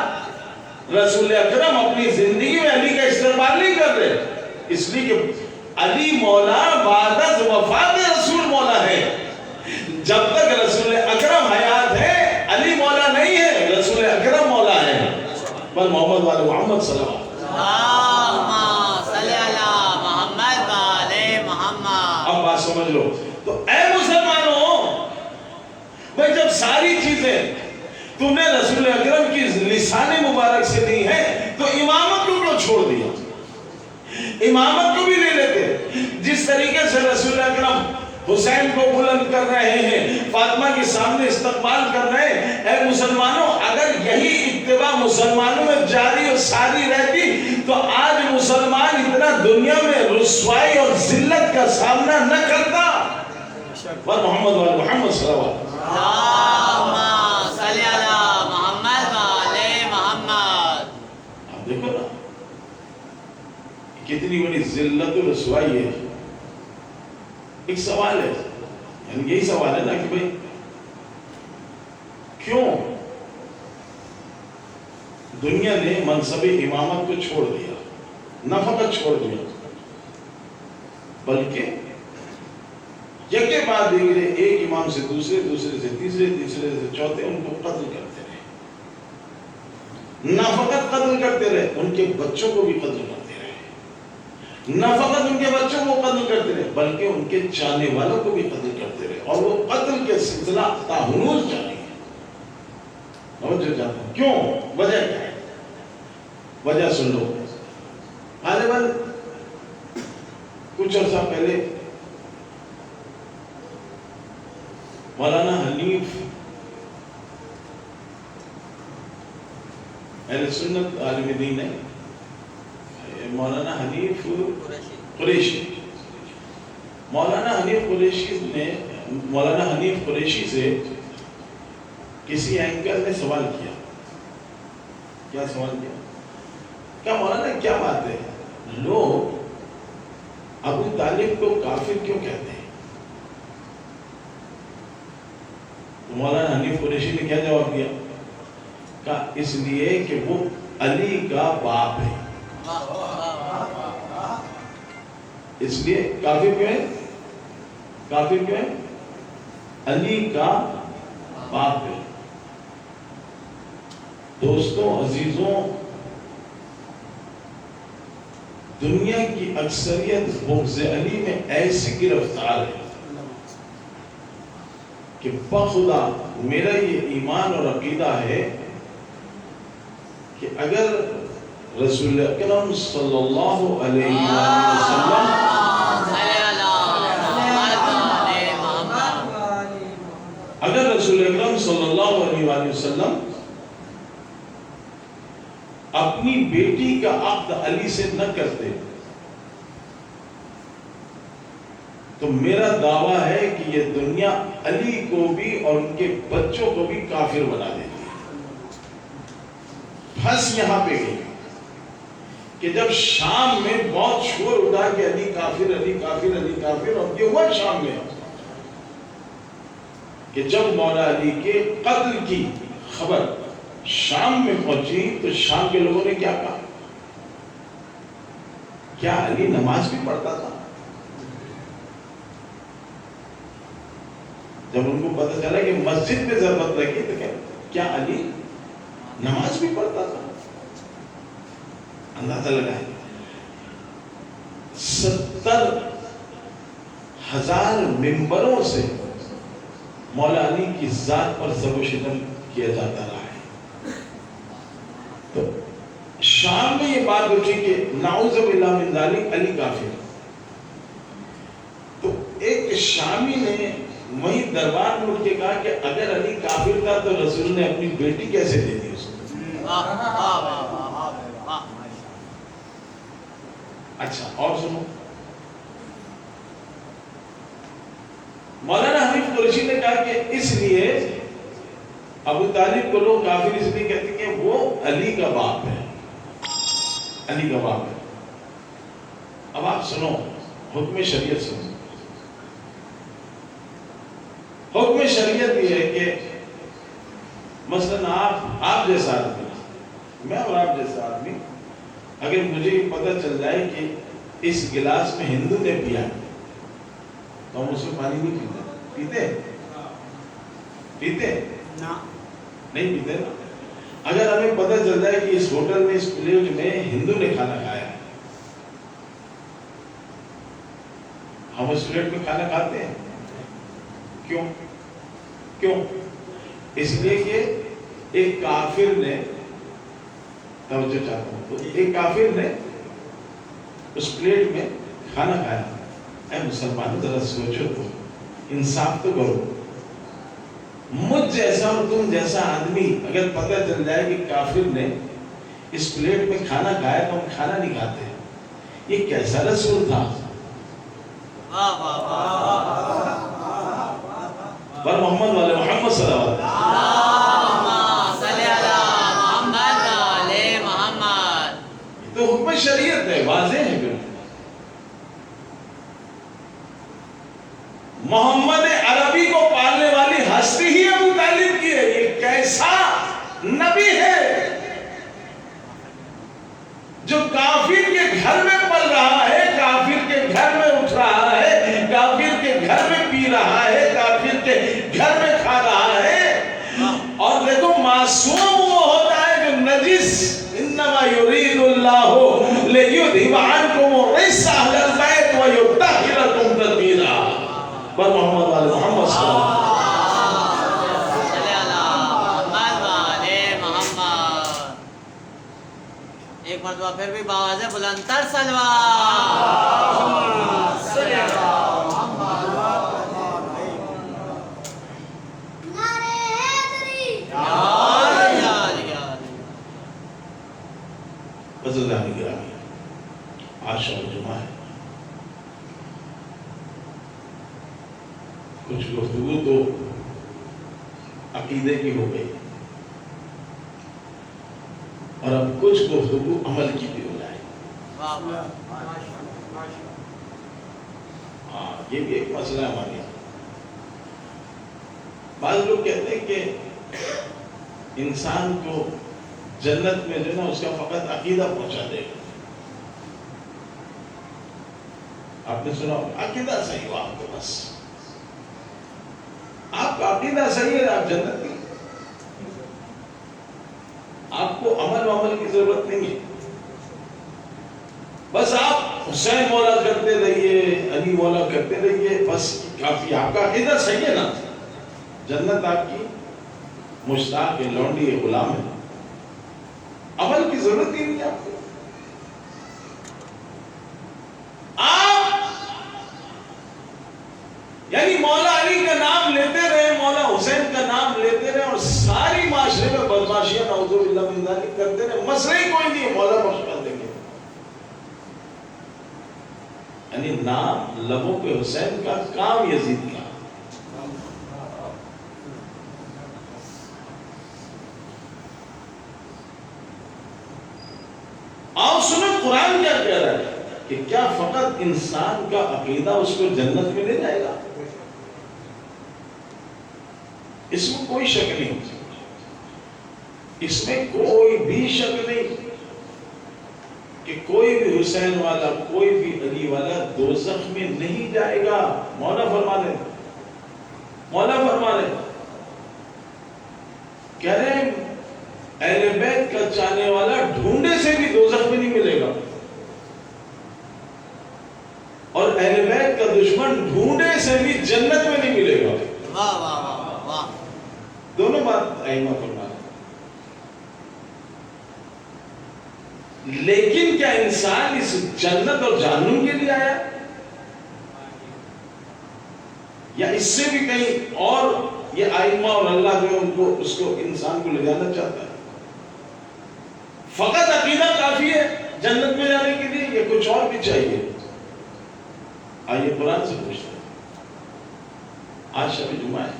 رسول اکرم اپنی زندگی میں علی کا استقبال نہیں کر رہے، اس لیے کہ علی مولا بعد از وفات رسول مولا ہے۔ جب تک رسول اکرم حیات ہے علی مولا نہیں ہے، رسول اکرم مولا ہے۔ پر محمد والے محمد صلی اللہ علیہ وسلم، اللہم صلی علی محمد والے محمد۔ اب بات سمجھ لو، تو اے مسلمانوں، بھئی جب ساری چیزیں تم نے رسول اکرم کی لسان مبارک سے دی ہے تو امامت کو کیوں چھوڑ دیا؟ امامت کو بھی لے لیتے۔ جس طریقے سے رسول اکرم حسین کو بلند کر رہے ہیں، فاطمہ کے سامنے استقبال کر رہے ہیں، اے مسلمانوں، اگر یہی اتباع مسلمانوں میں جاری اور ساری رہتی تو آج مسلمان اتنا دنیا میں رسوائی اور ذلت کا سامنا نہ کرتا۔ پر محمد والے محمد صلی اللہ علیہ وسلم، اللہم صلی علی محمد والے محمد۔ آپ دیکھو نا کتنی بڑی ذلت و رسوائی ہے۔ ایک سوال ہے، یعنی یہی سوال ہے نا کہ بھئی کیوں دنیا نے منصب امامت کو چھوڑ دیا؟ نہ فقط چھوڑ دیا بلکہ یکے بعد دیکھے ایک امام سے دوسرے، دوسرے سے تیسرے، تیسرے سے چوتھے ان کو قتل کرتے رہے۔ نہ فقط قتل کرتے رہے، ان کے بچوں کو بھی قتل کرتے رہے۔ نہ فقط ان کے بچوں کو قتل کرتے رہے بلکہ ان کے چاہنے والوں کو بھی قتل کرتے رہے، اور وہ قتل کے سلسلہ تاہنوز جاری ہے۔ سمجھ جاتا ہوں کیوں؟ وجہ کیا ہے؟ وجہ سن لو۔ غالباً کچھ عرصہ پہلے مولانا حنیف اہل سنت عالم دین ہے، مولانا حنیف قریشی، مولانا حنیف قریشی نے مولانا حنیف قریشی سے کسی اینکر نے سوال کیا۔ کیا سوال کیا؟ کیا مولانا کیا بات ہے، لوگ ابو طالب کو کافر کیوں کہتے ہیں؟ تو مولانا حنیف قریشی نے کیا جواب دیا؟ کہا اس لیے کہ وہ علی کا باپ ہے، اس لیے کافر کیوں ہے؟ کافر کیوں ہے؟ علی کا باپ ہے۔ دوستوں عزیزوں، دنیا کی اکثریت بغض علی میں ایسی گرفتار ہے کہ بخدا میرا یہ ایمان اور عقیدہ ہے کہ اگر رسول اکرم صلی اللہ علیہ وسلم اگر رسول اکرم صلی اللہ علیہ وسلم اپنی بیٹی کا عقد علی سے نہ کرتے تو میرا دعویٰ ہے کہ یہ دنیا علی کو بھی اور ان کے بچوں کو بھی کافر بنا دیتی ہے۔ پھنس یہاں پہ گئی کہ جب شام میں بہت شور اٹھا کہ علی کافر علی کافر علی کافر، اور یہ ہوا شام میں کہ جب مولا علی کے قتل کی خبر شام میں پہنچی تو شام کے لوگوں نے کیا کہا؟ کیا علی نماز بھی پڑھتا تھا؟ جب ان کو پتہ چلا کہ مسجد میں ضرورت لگی تو کیا علی نماز بھی پڑھتا تھا؟ اندازہ لگائیں 70,000 ممبروں سے مولا علی کی ذات پر سب و شتم کیا جاتا رہا ہے۔ تو شام میں یہ بات اٹھی کہ نعوذ باللہ من ذالک علی کافر، تو ایک شامی نے وہی دربار میں اٹھ کے کہا کہ اگر علی کافر تھا تو رسول نے اپنی بیٹی کیسے دے دی اس کو؟ اچھا اور سنو، مولانا حنیف قریشی نے کہا کہ اس لیے ابو طالب کو لوگ کافر اس لیے کہتے ہیں کہ وہ علی کا باپ ہے، علی کا باپ ہے۔ اب آپ سنو حکم شریعت سنو۔ حکم شریعت یہ ہے کہ مثلا آپ جیسا آدمی، میں اور آپ جیسا آدمی، اگر مجھے پتہ چل جائے کہ اس گلاس میں ہندو نے پیا تو ہم اس میں پانی نہیں پیتے، پیتے پیتے نہیں پیتے نا۔ اگر ہمیں پتہ چل جائے کہ اس ہوٹل میں اس پلیٹ میں ہندو نے کھانا کھایا ہے، ہم اس پلیٹ میں کھانا کھاتے ہیں؟ کیوں؟ کیوں؟ اس لیے کہ ایک کافر نے، توجہ چاہتا ہوں، تو ایک کافر نے اس پلیٹ میں کھانا کھایا۔ اے مسلمانوں ذرا سوچو تو، انصاف تو کرو۔ مجھ جیسا اور تم جیسا آدمی اگر پتہ چل جائے کہ کافر نے اس پلیٹ میں کھانا کھایا تو ہم کھانا نہیں کھاتے، یہ کیسا رسول تھا؟ پر محمد والے محمد صلی اللہ علیہ وسلم، تو حکم شریعت ہے، واضح ہے بالکل۔ محمد عربی کو پالنے والی ہستی ہی ابو طالب کی ہے۔ یہ کیسا نبی ہے جو کافر کے گھر میں پل رہا ہے، کافر کے گھر میں اٹھ رہا ہے، کافر کے گھر میں پی رہا ہے، کافر کے گھر میں کھا رہا ہے۔ اور دیکھو معصوم وہ ہوتا ہے جو نجس، انما یرید اللہ لیذھب عنکم الرجس اہل البیت ویطہرکم تطہیرا۔ پر محمد والے محمد صلی اللہ علیہ وسلم، ایک مرتبہ پھر بھی باواز بلند تر سلوات۔ عزیزان گرامی، آج شب جمعہ ہے، کچھ گفتگو تو عقیدے کی ہو گئی اور اب کچھ گفتگو عمل کی بھی ہو جائے۔ یہ بھی ایک مسئلہ ہے ہمارے یہاں. بعض لوگ کہتے ہیں کہ انسان کو جنت میں جو نا اس کا فقط عقیدہ پہنچا دے گا. آپ نے سنا عقیدہ صحیح ہو آپ کو، بس آپ کا عقیدہ صحیح ہے آپ جنت کی. آپ کو عمل کی ضرورت نہیں ہے، بس آپ حسین مولا کرتے رہیے، علی مولا کرتے رہیے، بس کافی. آپ کا عقیدہ صحیح ہے نا، جنت آپ کی مشتاق ہے، لونڈی ہے، غلام ہے. عمل کی ضرورت ہی نہیں ہے آپ کو. آپ یعنی مولا علی کا نام لیتے رہے، مولا حسین کا نام لیتے رہے، اور ساری معاشرے میں بدماشیاں نعوذ باللہ من ذالک کرتے رہے، مسئلہ ہی کوئی نہیں ہے، مولا بخش کر دیں گے. یعنی نام لبوں پہ حسین کا، کام یزید کا. آپ سنیں قرآن کیا کہہ رہا ہے کہ کیا فقط انسان کا عقیدہ اس کو جنت میں لے جائے گا؟ اس میں کوئی شک نہیں، اس میں کوئی بھی شک نہیں کہ کوئی بھی حسین والا، کوئی بھی علی والا دوزخ میں نہیں جائے گا. مولا فرما لے، مولا فرما لے، کہہ رہے ہیں اہل بیت کا چاہنے والا ڈھونڈے سے بھی دوزخ میں نہیں ملے گا، اور اہل بیت کا دشمن ڈھونڈے سے بھی جنت میں نہیں ملے گا. واہ واہ واہ واہ. دونوں بات ائمہ فرما رہے. لیکن کیا انسان اس جنت اور جہنم کے لیے آیا، یا اس سے بھی کہیں اور یہ ائمہ اور اللہ جو ان کو اس کو انسان کو لے جانا چاہتا ہے؟ فقط عقیدہ کافی ہے جنت میں جانے کے لیے، یا کچھ اور بھی چاہیے؟ آئیے قرآن سے پوچھتے ہیں. آج شب جمعہ ہے،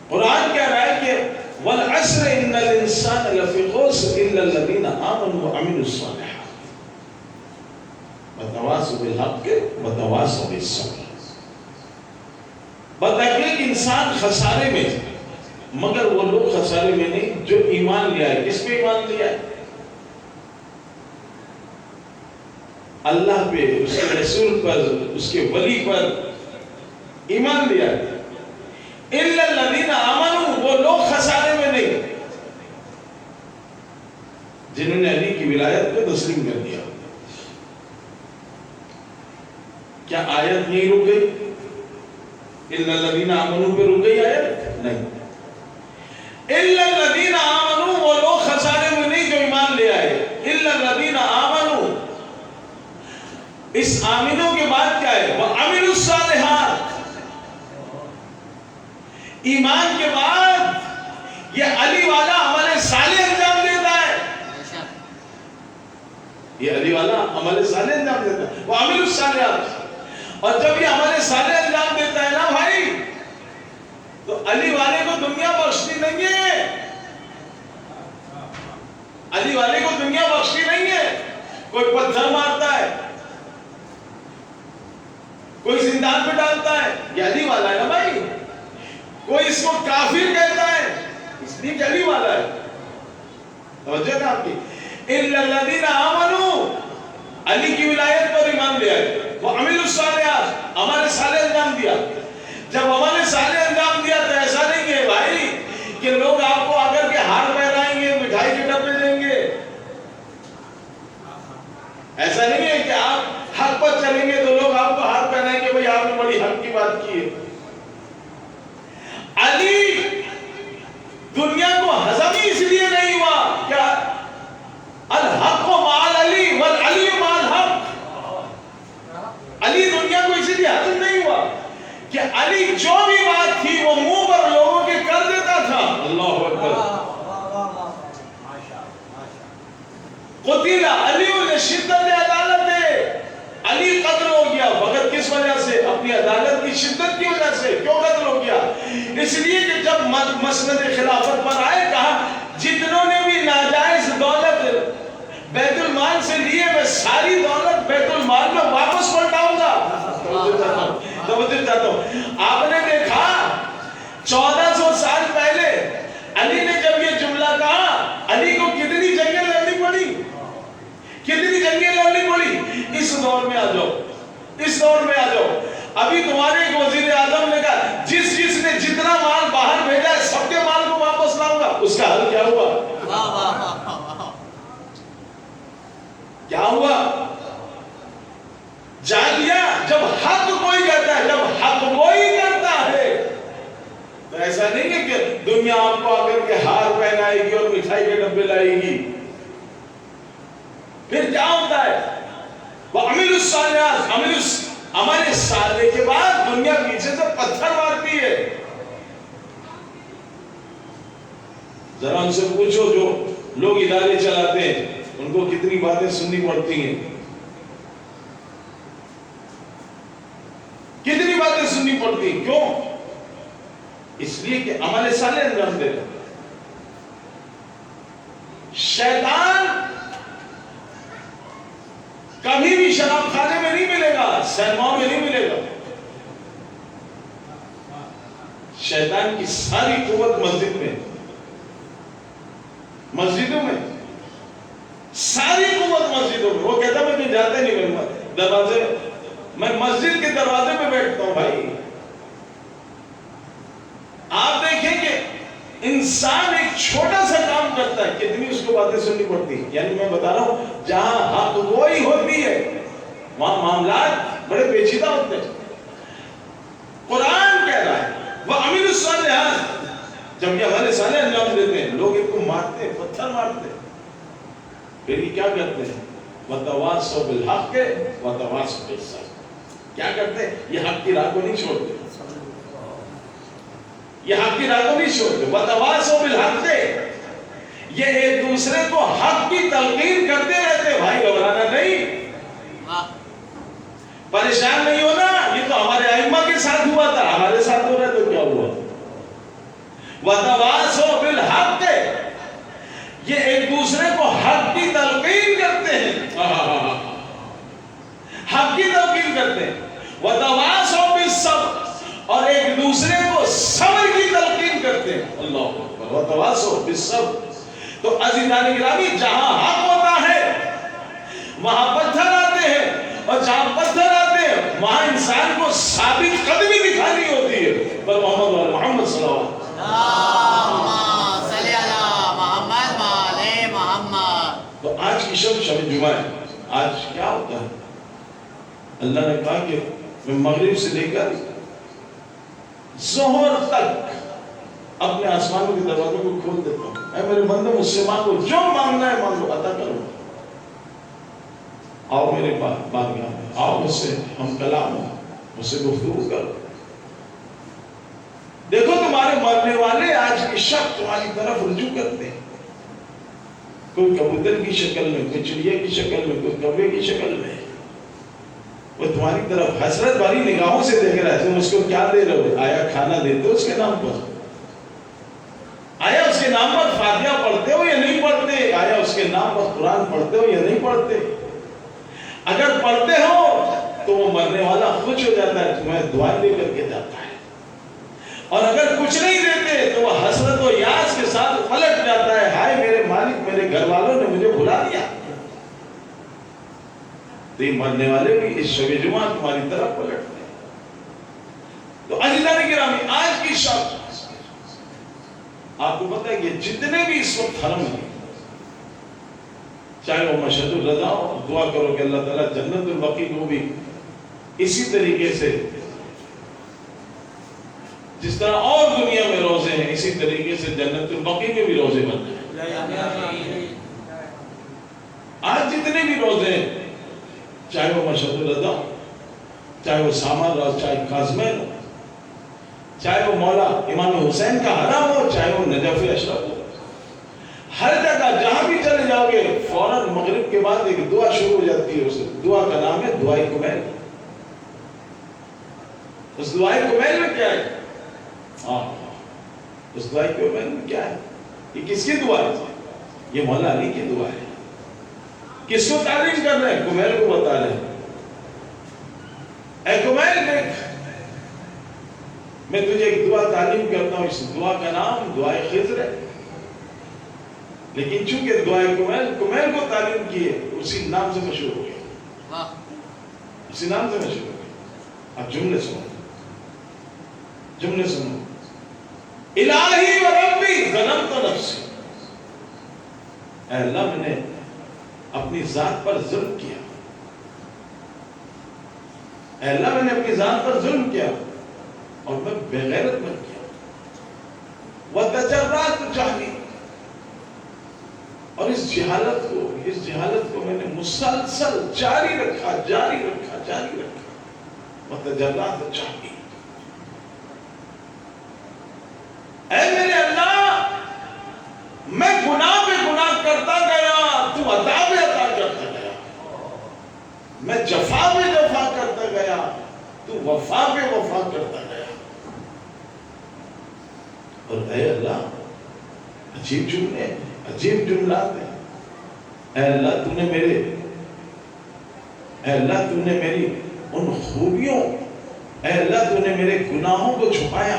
قرآن کہہ رہا ہے کہ وَالْعَصْرِ إِنَّ الْإِنسَانَ لَفِي خُسْرٍ إِلَّا الَّذِينَ آمَنُوا وَعَمِلُوا الصَّالِحَاتِ وَتَوَاصَوْا بِالْحَقِّ وَتَوَاصَوْا بِالصَّبْرِ. بتحقیق انسان خسارے میں، مگر وہ لوگ خسارے میں نہیں جو ایمان لیا ہے. کس پہ ایمان لیا ہے؟ اللہ پہ، اس کے رسول پر، اس کے ولی پر ایمان لیا ہے. اِلَّا الَّذِينَ آمَنُوا، وہ لوگ خسارے میں نہیں جنہوں نے علی کی ولایت کو تسلیم کر دیا. کیا آیت نہیں رک گئی؟ اِلَّا الَّذِينَ آمَنُوا پہ رک گئی آیت؟ نہیں. اِلَّا الَّذِينَ آمَنُوا، وہ لوگ خسارے میں نہیں جو ایمان لے آئے. اِلَّا الَّذِينَ آمَنُوا، اس آمنوں کے بعد کیا ہے؟ وَعَمِلُوا الصَّالِحَاتِ. ایمان کے بعد یہ علی والا عمل صالح انجام دیتا ہے. یہ علی والا عمل صالح انجام دیتا ہے. وَعَمِلُوا الصَّالِحَاتِ. اور جب یہ عمل صالح انجام دیتا ہے نا بھائی، تو علی والے کو دنیا بخشتی نہیں ہے. علی والے کو دنیا بخشتی نہیں ہے. کوئی پتھر مارتا ہے، کوئی زندان پہ ڈالتا ہے، یہ علی والا ہے نا بھائی. کوئی اس کو کافر کہتا ہے، اس لیے کہ علی والا ہے. توجہ نا آپ کی. اِلَّا الَّذِينَ آمَنُوا، علی کی ولایت پر ایمان لے آئے. وَعَمِلُوا الصَّالِحَاتِ، عمل صالح انجام دیا. جب عمل صالح انجام دیا تو ایسا نہیں ہے بھائی کہ لوگ آپ کو آ کر کے ہار پہنائیں گے، مٹھائی کے ڈبے دیں گے. ایسا نہیں ہے کہ آپ حق پر چلیں گے تو لوگ آپ کو ہار پہنائیں گے، بھائی آپ نے بڑی حق کی بات کی ہے. علی دنیا کو ہضم ہی اس لیے نہیں ہوا کیا الحق مع علی والعلی مع الحق. علی دنیا کو اسی لیے ہضم نہیں ہوا کہ علی جو بھی بات تھی وہ منہ پر لوگوں کے کر دیتا تھا. اللہ اکبر. قتل علی لشدت عدالت، علی قتل ہو گیا فقط کس وجہ سے؟ اپنی عدالت کی شدت کی وجہ سے. کیوں قتل ہو گیا؟ اس لیے کہ جب مسند خلافت پر آئے، کہا جتنوں نے بھی ناجائز دولت بیت المال سے لیے، میں ساری دولت بیت المال میں واپس پلٹاؤں چاہتا ہوں. آپ نے دیکھا 1400 سال پہلے علی نے جب یہ جملہ کہا, علی کو کتنی جنگیں لڑنی پڑی, کتنی جنگیں لڑنی پڑی. اس دور میں آ جاؤ, اس دور میں آ جاؤ. ابھی تمہارے ایک وزیر اعظم نے کہا جس نے جتنا مال باہر بھیجا ہے سب کے مال کو واپس لاؤں گا. اس کا حل کیا ہوا؟ کیا ہوا؟ جان لیا. جب حق کوئی کہتا ہے, جب حق کوئی کرتا ہے, تو ایسا نہیں ہے کہ دنیا آپ کو آ کر کے ہار پہنائے گی اور مٹھائی کے ڈبے لائے گی. پھر کیا ہوتا ہے؟ وَعَمِلُوا الصَّالِحَاتِ, عمل صالح کے بعد دنیا پیچھے سے پتھر مارتی ہے. ذرا ان سے پوچھو جو لوگ ادارے چلاتے ہیں ان کو کتنی باتیں سننی پڑتی ہیں, کتنی باتیں سننی پڑتی ہیں. کیوں؟ اس لیے کہ عمل صالح انجام دے رہے. شیطان کبھی بھی شراب خانے میں نہیں ملے گا, سینما میں نہیں ملے گا. شیطان کی ساری قوت مسجد میں, مسجدوں میں, ساری قوت مسجدوں میں. وہ کہتا میں کہیں جاتے نہیں, میں دروازے, میں مسجد کے دروازے پہ بیٹھتا ہوں. بھائی آپ دیکھیں کہ انسان ایک چھوٹا سا کام کرتا ہے کتنی اس کو باتیں سننی پڑتی ہیں. یعنی میں بتا رہا ہوں جہاں حق گوئی ہوتی ہے وہاں معاملات بڑے پیچیدہ ہوتے ہیں. قرآن کہہ رہا ہے وَعَمِلُوا الصَّالِحَاتِ, جب یہ عمل صالح انجام دیتے ہیں لوگ ان کو مارتے ہیں, پتھر مارتے ہیں, پھر یہ کیا کرتے ہیں؟ وَتَوَاصَوْا بِالْحَقِّ وَتَوَاصَوْا بِالصَّبْرِ. کیا کرتے ہیں؟ یہ حق کی راہ کو نہیں چھوڑتے, یہ حق کی راہ کو نہیں چھوڑتے. وَتَوَاصَوْا بِالْحَقِّ, یہ ایک دوسرے کو حق کی تلقین کرتے رہتے. بھائی گھبرانا نہیں, پریشان نہیں ہونا. یہ تو ہمارے ائمہ کے ساتھ ہوا تھا, ہمارے ساتھ ہو رہا ہے تو کیا ہوا؟ وَتَوَاصَوْا بِالْحَقِّ, یہ ایک دوسرے کو حق کی تلقین کرتے ہیں, حق کی تلقین کرتے ہیں. وَتَوَاصَوْا بِالصَّبْرِ, اور ایک دوسرے کو صبر کی تلقین کرتے ہیں. اللہ اکبر. وَتَوَاصَوْا بِالصَّبْرِ. تو عزیزان گرامی, جہاں حق ہوتا ہے وہاں پتھر آتے ہیں, اور جہاں پتھر آتے ہیں وہاں انسان کو ثابت قدمی دکھانی ہوتی ہے. پر محمد صلی اللہ علیہ وسلم تو آج کی شب جمعہ ہے. آج کیا ہوتا ہے؟ اللہ نے کہا کہ میں مغرب سے لے کر ظہر تک اپنے آسمانوں کے دروازوں کو کھول دیتا ہوں. اے میرے بندو, مجھ سے مانگو, جو مانگنا ہے مانگو, عطا کروں. آؤ میرے بارگاہ میں, آؤ مجھ سے ہم کلام ہو, مجھ سے گفتگو کرو. دیکھو تمہارے مرنے والے آج کی شب تمہاری طرف رجوع کرتے ہیں, کوئی کبوتر کی شکل میں, کوئی چڑیا کی شکل میں, کوئی کوے کی شکل میں. وہ تمہاری طرف حسرت والی نگاہوں سے دیکھ رہا ہے. تم اس کو کیا دے رہے ہو؟ آیا کھانا دیتے ہو اس کے نام پر؟ آیا اس کے نام پر فاتحہ پڑھتے ہو یا نہیں پڑھتے؟ آیا اس کے نام پر قرآن پڑھتے ہو یا نہیں پڑھتے؟ اگر پڑھتے ہو تو وہ مرنے والا خوش ہو جاتا ہے, تمہیں دعائیں دے کر کے جاتا ہے. اور اگر کچھ نہیں دیتے تو وہ حسرت و یاس کے ساتھ پلٹ جاتا ہے, ہائے میرے مالک, میرے گھر والوں نے مجھے بھلا دیا. تو یہ مرنے والے بھی اس شب جمعہ تمہاری طرف پلٹتے ہیں. تو عزیزان گرامی, آج کی شب آپ کو پتہ ہے کہ جتنے بھی اس وقت حرم ہیں, چاہے وہ مشہد الرضا ہو, دعا کرو کہ اللہ تعالیٰ جنت البقیع کو بھی اسی طریقے سے, جس طرح اور دنیا میں روزے ہیں اسی طریقے سے جنت البقیع کے بھی روزے بن جائیں. آج جتنے بھی روزے ہیں, چاہے وہ مشہد الرضا ہو, چاہے وہ سامان راز, چاہے قاسمین ہو, چاہے وہ مولا امام حسین کا حرم ہو, چاہے وہ نجف اشرف ہو, ہر جگہ جہاں بھی چلے جاؤ گے فوراً مغرب کے بعد ایک دعا شروع ہو جاتی ہے. اس دعا کا نام ہے دعائے کمیل. اس دعائے کمیل میں کیا ہے؟ اس دعائے کمیل میں کیا ہے؟ یہ کس کی دعا ہے؟ یہ مولا علی کی دعا ہے. کس کو تعریف کر رہے ہیں؟ کمیل کو بتا رہے ہیں. اے کمیل دیکھ, میں تجھے ایک دعا تعلیم کرتا ہوں، اس دعا کا نام دعائے خضر ہے، لیکن چونکہ دعائے کمیل کو تعلیم کی ہے اسی نام سے مشہور ہو گیا، اسی نام سے مشہور ہو گیا۔ اب جملے سنو، جملے سنو۔ الہی و ربی ظلمت نفسی، اے اللہ میں نے اپنی ذات پر ظلم کیا، اے اللہ میں نے اپنی ذات پر ظلم کیا اور میں بغیرت بن گیا، وتجرأت جہلی، اور اس جہالت کو میں نے مسلسل جاری رکھا، وتجرأت جہلی۔ اے میرے اللہ، میں گناہ پہ گناہ کرتا گیا، تو عطا پہ عطا کرتا گیا، میں جفا پہ جفا کرتا گیا، تو وفا پہ وفا کرتا گیا۔ اور اے اللہ، عجیب جملے، عجیب جملات ہیں۔ اے اللہ تو نے میری ان خوبیوں، اے اللہ تو نے میرے گناہوں کو چھپایا،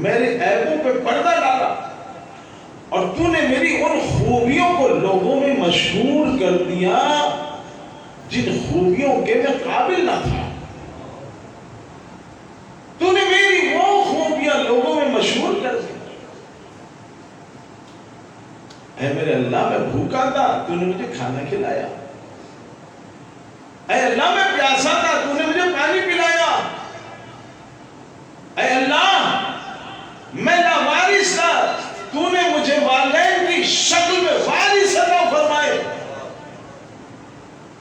میرے عیبوں پہ پردہ ڈالا، اور تو نے میری ان خوبیوں کو لوگوں میں مشہور کر دیا جن خوبیوں کے میں قابل نہ تھا۔ تو نے میری وہ خوبیاں لوگوں میں مشہور کر دی۔ اے میرے اللہ، میں بھوکا تھا، تو نے مجھے کھانا کھلایا، اے اللہ میں پیاسا تھا، تو نے مجھے پانی پلایا، اے اللہ میں لاوارث تھا، تو نے مجھے والدین کی شکل میں وارث عطا فرمائے۔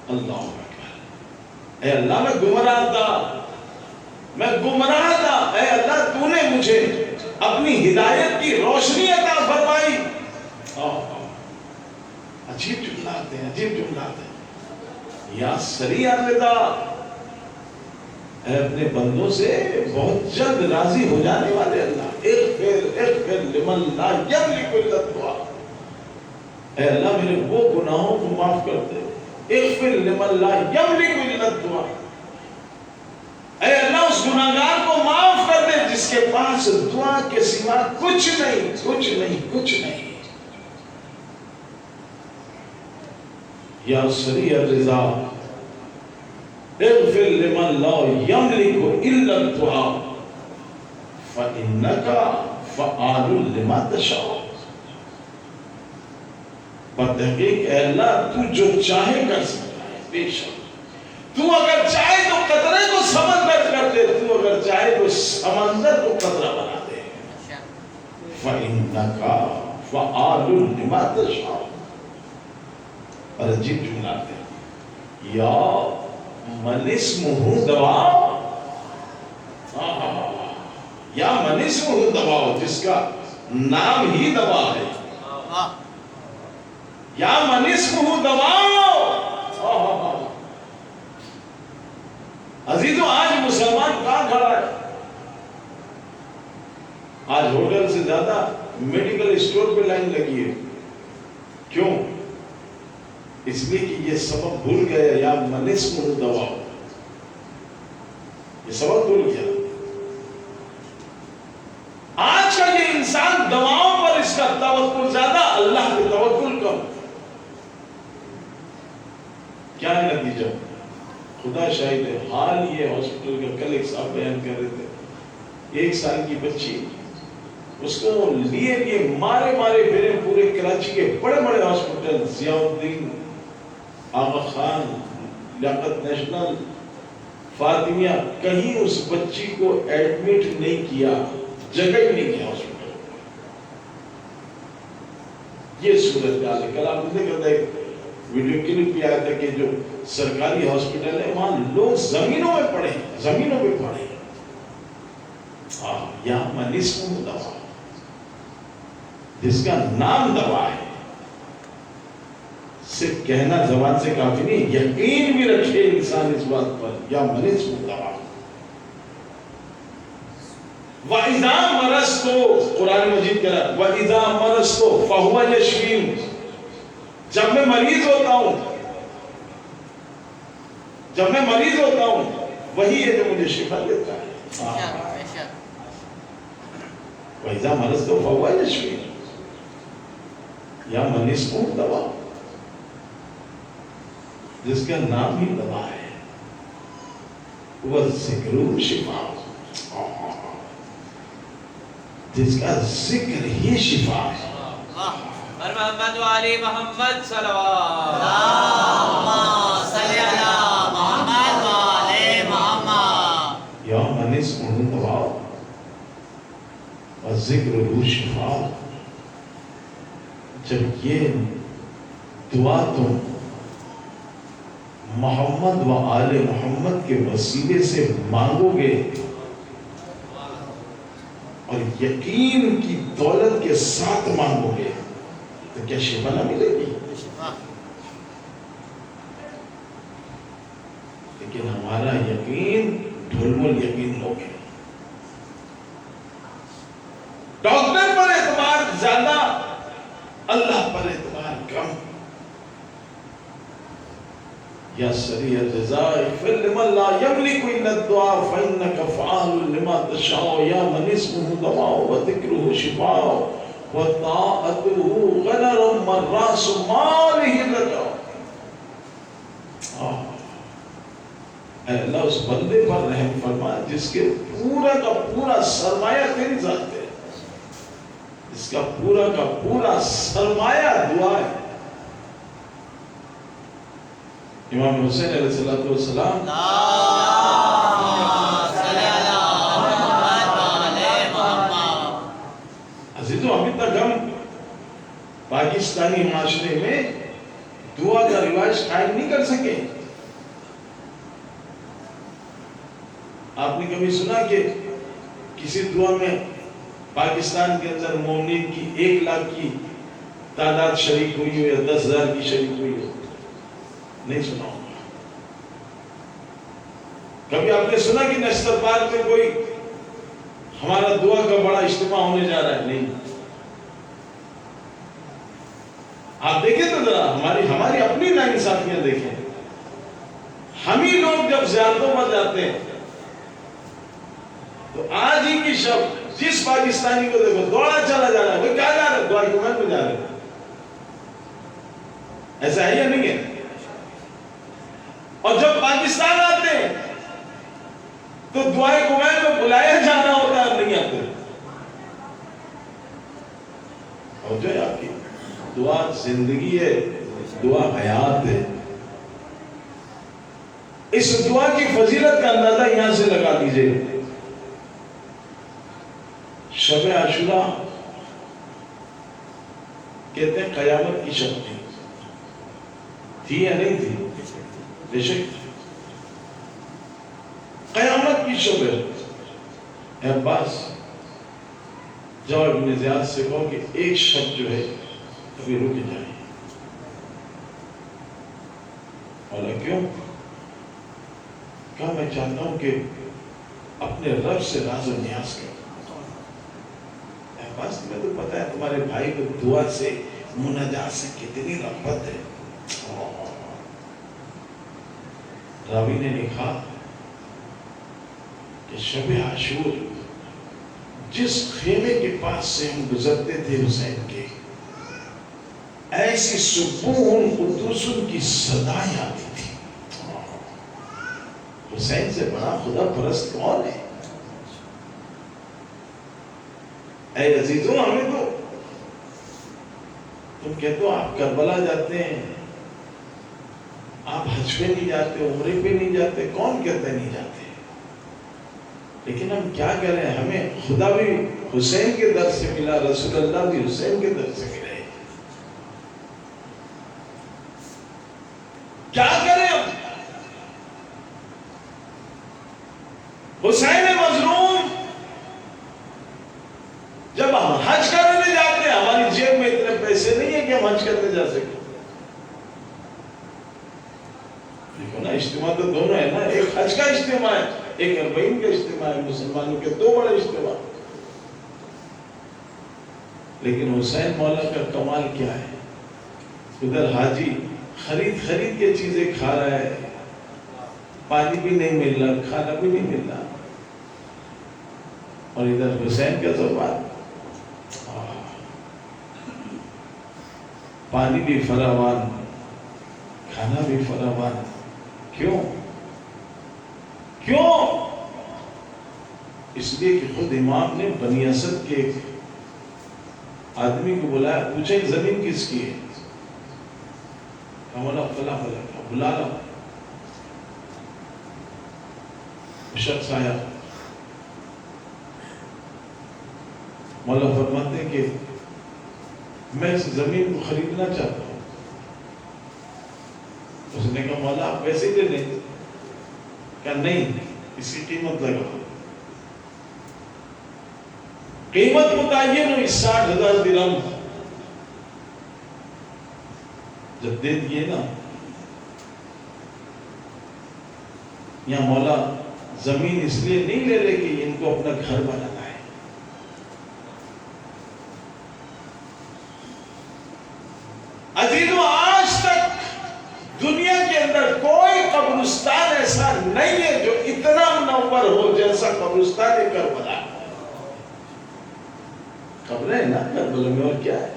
اللہ اکبر۔ اے اللہ میں گمراہ تھا، اے اللہ تو نے مجھے اپنی ہدایت کی روشنی عطا فرمائی۔ عجیب جملات ہیں، یا سریع الوداع، اے اپنے بندوں سے بہت جلد راضی ہو جانے والے اللہ، اغفر لمن لا یملک الا الدعاء، اے اللہ میرے وہ گناہوں کو معاف کر دے، اغفر لمن لا یملک الا الدعاء، اے اللہ اس گناہگار کو معاف کر دے جس کے پاس دعا کے سوا کچھ نہیں۔ یا سریع الرضا، اغفر لمن لا یملک الا الدعاء فإنک فعال لما تشاء۔ بتحقیق اے اللہ تو جو چاہے کر سکتا ہے، بے شک تو اگر چاہے تو قطرے کو سمندر کر دے، تو اگر چاہے تو سمندر کو قطرہ بنا دے۔ فإنک فعال لما تشاء۔ اور عجیب جملات ہیں، یا من اسمہ دوا، یا من اسمہ دوا، جس کا نام ہی دوا ہے، یا من اسمہ دوا۔ عزیزو آج مسلمان کہاں کھڑا ہے؟ آج ہوٹل سے زیادہ میڈیکل اسٹور پہ لائن لگی ہے، کیوں؟ اس لیے کہ یہ سبب بھول گیا، یا من اسمہ دوا، یہ سبب بھول گیا۔ آج کا یہ انسان دواؤں پر اس کا توکل زیادہ، اللہ پہ توکل کم۔ کیا ہے نتیجہ؟ خدا شاہد ہے، حال یہ ہاسپٹل کا، کل ایک صاحب بیان کر رہے تھے، 1 سال کی بچی، اس کو لیے مارے پھرے پورے کراچی کے بڑے ہاسپٹل، ضیاء الدین، آغا خان، لیاقت نیشنل، فاطمیہ، کہیں اس بچی کو ایڈمٹ نہیں کیا، جگہ ہی نہیں کیا ہاسپٹل۔ یہ صورتحال ہے۔ کل آپ نے دیکھا تھا ایک ویڈیو کلپ بھی آیا تھا کہ جو سرکاری ہاسپٹل ہے وہاں لوگ زمینوں میں پڑے ہیں۔ یا من اسمہ دوا، جس کا نام دوا ہے۔ صرف کہنا زبان سے کافی نہیں، یقین بھی رکھے انسان اس بات پر، یا من اسمہ دوا۔ وَإِذَا مَرَضْتُ، قرآن مجید کہہ رہا ہے وَإِذَا مَرَضْتُ فَهُوَ يَشْفِينِ، جب میں مریض ہوتا ہوں وہی ہے جو مجھے شفا دیتا ہے۔ وَإِذَا مَرِضْتُ فَهُوَ يَشْفِينِ یا من اسمہ دوا، جس کا نام ہی دوا ہے، وَالذِّكْرُ شِفَاءٌ، جس کا ذکر ہی شفا ہے۔ اور محمد والی محمد صلوات اللہم صلی علی محمد والی محمد۔ یا من اسمہ دوا وَالذِّكْرُ شِفَاءٌ، جب یہ دعا تم محمد و آل محمد کے وسیلے سے مانگو گے اور یقین کی دولت کے ساتھ مانگو گے تو کیا شفا نہ ملے گی؟ لیکن ہمارا یقین ڈھلمل یقین ہو گیا، ڈاکٹر پر اعتماد زیادہ، اللہ پر اعتماد کم۔ یا سریع الجزاء اغفر لمن لا یملک الا الدعاء فإنک فعال لما تشاء یا من اسمہ دواء وذکرہ شفاء وطاعتہ غنر من راس مالہ رجاء۔ اے اللہ اس بندے پر رحم فرما جس کے پورا کا پورا سرمایہ تیری ذات ہے، اس کا پورا سرمایہ دعا ہے۔ امام حسین علیہ الصلوۃ والسلام عزیزوں، ابھی تک ہم پاکستانی معاشرے میں دعا کا رواج قائم نہیں کر سکے۔ آپ نے کبھی سنا کہ کسی دعا میں پاکستان کے اندر مومنین کی 1 لاکھ کی تعداد شریک ہوئی ہو یا 10,000 کی شریک ہوئی ہو؟ نہیں سنا ہوگا۔ کبھی آپ نے سنا کہ نشتر پارک میں کوئی ہمارا دعا کا بڑا اجتماع ہونے جا رہا ہے؟ نہیں۔ آپ دیکھیں تو ذرا ہماری اپنی ناانصافیاں دیکھیں۔ ہم ہی لوگ جب زیارتوں پر جاتے ہیں تو آج ہی کی شب جس پاکستانی کو دیکھو دوڑا چلا جا رہا ہے، وہ کیا جا رہا ہے؟ دعا کمین میں جا رہے ہیں۔ ایسا ہے یا نہیں ہے؟ اور جب پاکستان آتے ہیں تو دعائے کمین میں بلایا جانا ہوتا ہے، نہیں آتے۔ اور جو ہے آپ کی دعا زندگی ہے، دعا حیات ہے۔ اس دعا کی فضیلت کا اندازہ یہاں سے لگا دیجئے۔ شب عاشوراء کہتے ہیں قیامت کی شب تھی یا نہیں تھی؟ بے شک قیامت کی شب ہے۔ اے عباس، جاؤ ابن زیاد سے کہو کہ ایک شب جو ہے ابھی رک جائے۔ اور کیوں؟ کہا میں چاہتا ہوں کہ اپنے رب سے راز و نیاز کروں۔ بس تمہیں تو پتا ہے تمہارے بھائی کو دعا سے مناجات سے کتنی رغبت ہے۔ راوی نے لکھا کہ شب عاشور جس خیمے کے پاس سے ہم گزرتے تھے حسین کے، ایسی سکون قدوس کی صدائیں آتی تھی۔ حسین سے بڑا خدا پرست کون ہے؟ اے عزیزوں، ہمیں تو تم کہتے ہو آپ کربلا جاتے ہیں، آپ حج پہ نہیں جاتے، عمرے پہ نہیں جاتے، کون کہتے نہیں جاتے؟ لیکن ہم کیا کریں؟ ہمیں خدا بھی حسین کے در سے ملا، رسول اللہ بھی حسین کے در سے ملے۔ کیا کریں ہم؟ حسین مظلوم جب ہم حج کرنے جاتے ہیں، ہماری جیب میں اتنے پیسے نہیں ہیں کہ ہم حج کرنے جا سکیں۔ دیکھو نا، اجتماع تو دونوں ہے نا، ایک حج کا اجتماع ہے، ایک اربعین کا اجتماع ہے، مسلمانوں کے 2 بڑے اجتماع۔ لیکن حسین مولا کا کمال کیا ہے؟ ادھر حاجی خرید کے چیزیں کھا رہا ہے، پانی بھی نہیں مل رہا، کھانا بھی نہیں مل رہا، اور ادھر حسین کا زبان، پانی بھی فراوان، کھانا بھی فراوان. کیوں؟ کیوں؟ اس لیے کہ خود امام نے بنی اسد کے ایک آدمی کو بلایا، پوچھا کہ زمین کس کی ہے؟ مولا فلاں فلاں کا، بلا لا. شخص آیا، مولا فرماتے ہیں کہ میں اس زمین کو خریدنا چاہتا ہوں. اس نے کہا مولا آپ ویسے ہی دے دیں؟ کہا نہیں، اس کی قیمت لگا. قیمت متعین ہوئی 60,000 درہم. جب دے دیے نا، یہاں مولا زمین اس لیے نہیں لے لے کہ ان کو اپنا گھر بنانا ہے. عزیزوں، آج تک دنیا کے اندر کوئی قبرستان ایسا نہیں ہے جو اتنا منور ہو جیسا قبرستان کربلا. قبر ہے نا کربلا میں، اور کیا ہے؟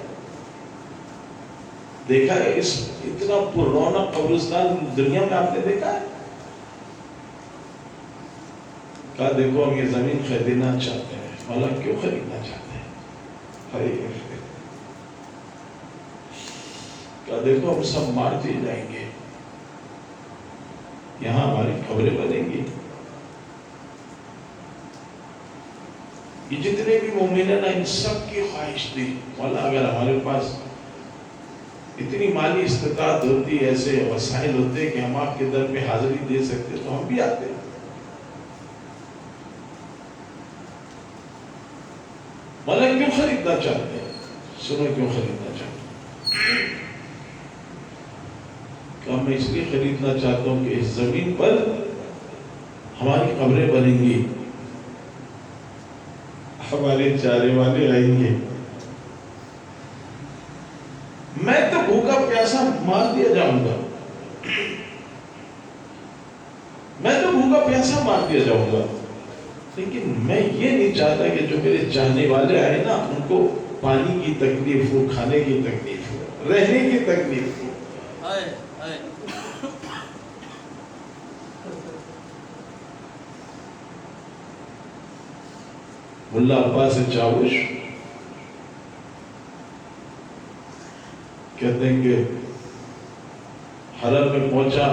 دیکھا ہے اس اتنا پر رونق قبرستان دنیا میں آپ نے دیکھا ہے؟ کہا دیکھو ہم یہ زمین خریدنا چاہتے ہیں. مولا کیوں خریدنا چاہتے ہیں؟ کہا دیکھو ہم سب مار دیے جائیں گے، یہاں ہماری قبریں بنیں گی. یہ جتنے بھی مومن ہیں نا، ان سب کی خواہش تھی مولا اگر ہمارے پاس اتنی مالی استطاعت ہوتی، ایسے وسائل ہوتے کہ ہم آپ کے در پہ حاضری دے سکتے تو ہم بھی آتے. مولا کیوں خریدنا چاہتے ہیں؟ سنو کیوں خریدنا چاہتے ہیں. کہ میں اس لیے خریدنا چاہتا ہوں کہ اس زمین پر ہماری قبریں بنیں گی، ہمارے چارے والے آئیں گے. میں تو بھوکا پیاسا مار دیا جاؤں گا، میں تو بھوکا پیاسا مار دیا جاؤں گا، لیکن میں یہ نہیں چاہتا کہ جو میرے چاہنے والے آئے نا ان کو پانی کی تکلیف ہو، کھانے کی تکلیف ہو، رہنے کی تکلیف ہو. ملا عباس چاوش کہتے ہیں کہ حرم میں پہنچا،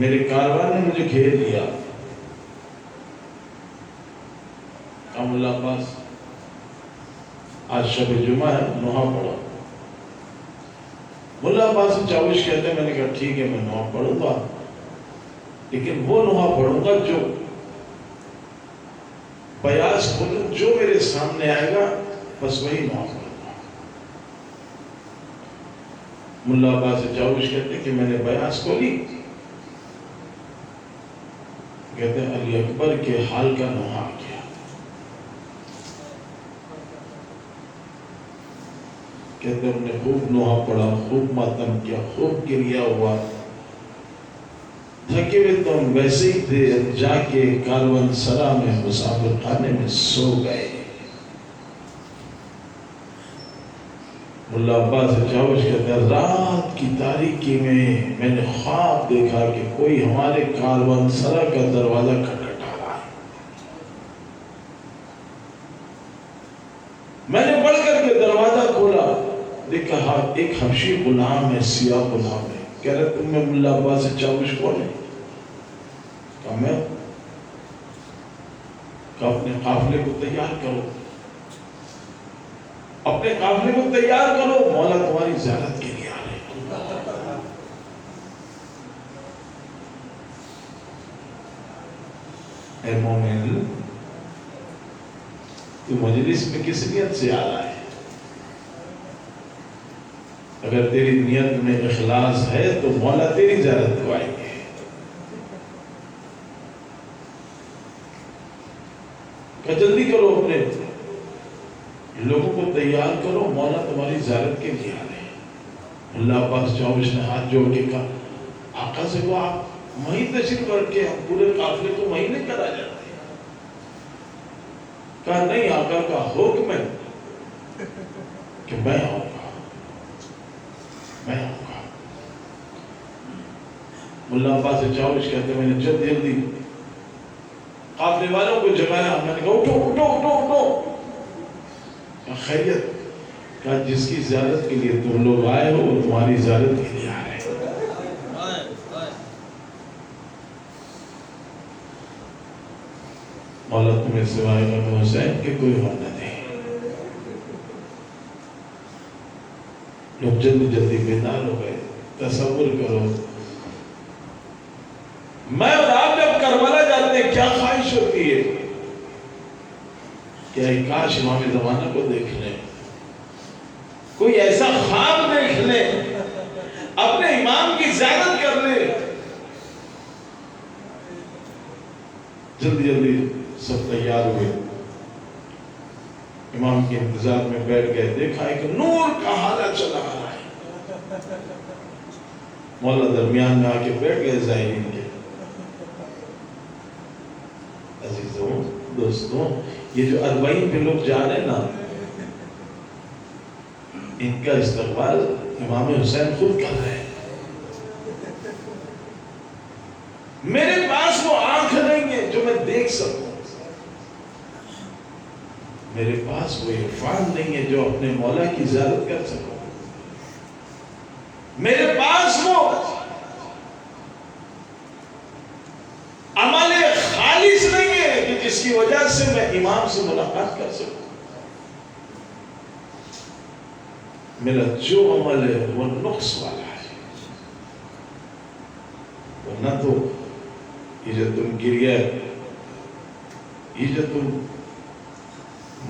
میرے کاروان نے مجھے گھیر لیا. ملا عباس آج شب جمعہ ہے، نوحہ پڑھا. ملا عباس چاوش کہتے ہیں میں نے کہا ٹھیک ہے میں نوحہ پڑھوں گا، لیکن وہ نوحہ پڑھوں گا جو بیاس کھولوں، جو میرے سامنے آئے گا بس وہی نوحہ پڑھوں گا. ملا عباس چاوش کہتے ہیں کہ میں نے بیاس کھولی، کہتے ہیں علی اکبر کے حال کا نوحہ کیا. کہتے ہیں ہم نے خوب نوحہ پڑھا، خوب ماتم کیا، خوب گریا ہوا، تھکے ہوئے تو ہم ویسے ہی تھے، جا کے کاروان سرا میں مسافر خانے میں سو گئے. ملا عباس چاوش کہتے ہیں رات کی تاریکی میں نے خواب دیکھا کہ کوئی ہمارے کاروان سرا کا دروازہ کھٹکھٹا رہا ہے. میں نے بڑھ کر کے دروازہ کھولا، دیکھا ایک حبشی غلام ہے، سیاہ غلام ہے. کہہ رہے تم میں ملا عباس چاوش کون ہے؟ کہا میں. کہا اپنے قافلے کو تیار کرو، اپنے قافلے کو تیار کرو، مولا تمہاری زیارت کے لیے آ رہے ہیں. اے مومن، تو مجلس میں کس نیت سے آ رہا ہے؟ اگر تیری نیت میں اخلاص ہے تو مولا تیری زیارت کو آئیں گے. کہ جلدی کرو، اپنے لوگوں کو تیار کرو، مولا تمہاری زیارت کے لیے آ رہے ہیں. اللہ عباس چاوش نے ہاتھ جوڑ کے کہا آقا سے وہ آپ وہیں تشریف رکھ کے پورے قافلے کو وہیں لے کر آ جاتے ہیں. کہا نہیں آقا کا حکم ہے کہ میں آؤں گا، میں آؤں گا۔ ملا عباس چاوش کہتے ہیں میں نے جلدی قافلے والوں کو جگایا، میں نے کہا اٹھو اٹھو اٹھو اٹھو، کہا خیریت؟ کہا جس کی زیارت کے لیے تم لوگ آئے ہو وہ تمہاری زیارت کے لیے آ رہے ہیں۔ مولا تمہیں سوائے امام حسین کے کوئی اور نہ دے۔ لوگ جلدی بیدار ہو گئے۔ تصور کرو میں اور آپ جب کربلا جاتے ہیں کیا خواہش ہوتی ہے کہ اے کاش امام زمانہ کو دیکھ لیں، کوئی ایسا خواب دیکھ لیں، اپنے امام کی زیارت کر لیں۔ جلدی سب تیار ہوئے، امام کے انتظار میں بیٹھ گئے، دیکھا ایک نور کا حالہ چلا رہا ہے۔ مولا درمیان میں آ کے بیٹھ گئے زائرین کے۔ عزیزوں دوستوں، یہ جو 40 پہ لوگ جا رہے ہیں نا، ان کا استقبال امام حسین خود کر رہے ہیں۔ میرے پاس وہ آنکھ نہیں ہے جو میں دیکھ سکوں، میرے پاس وہ عرفان نہیں ہے جو اپنے مولا کی زیارت کر سکوں، میرے پاس وہ عمل خالص نہیں ہے کہ جس کی وجہ سے میں امام سے ملاقات کر سکوں۔ میرا جو عمل ہے وہ نقص والا ہے، ورنہ تو یہ جو تم گریہ، یہ جو تم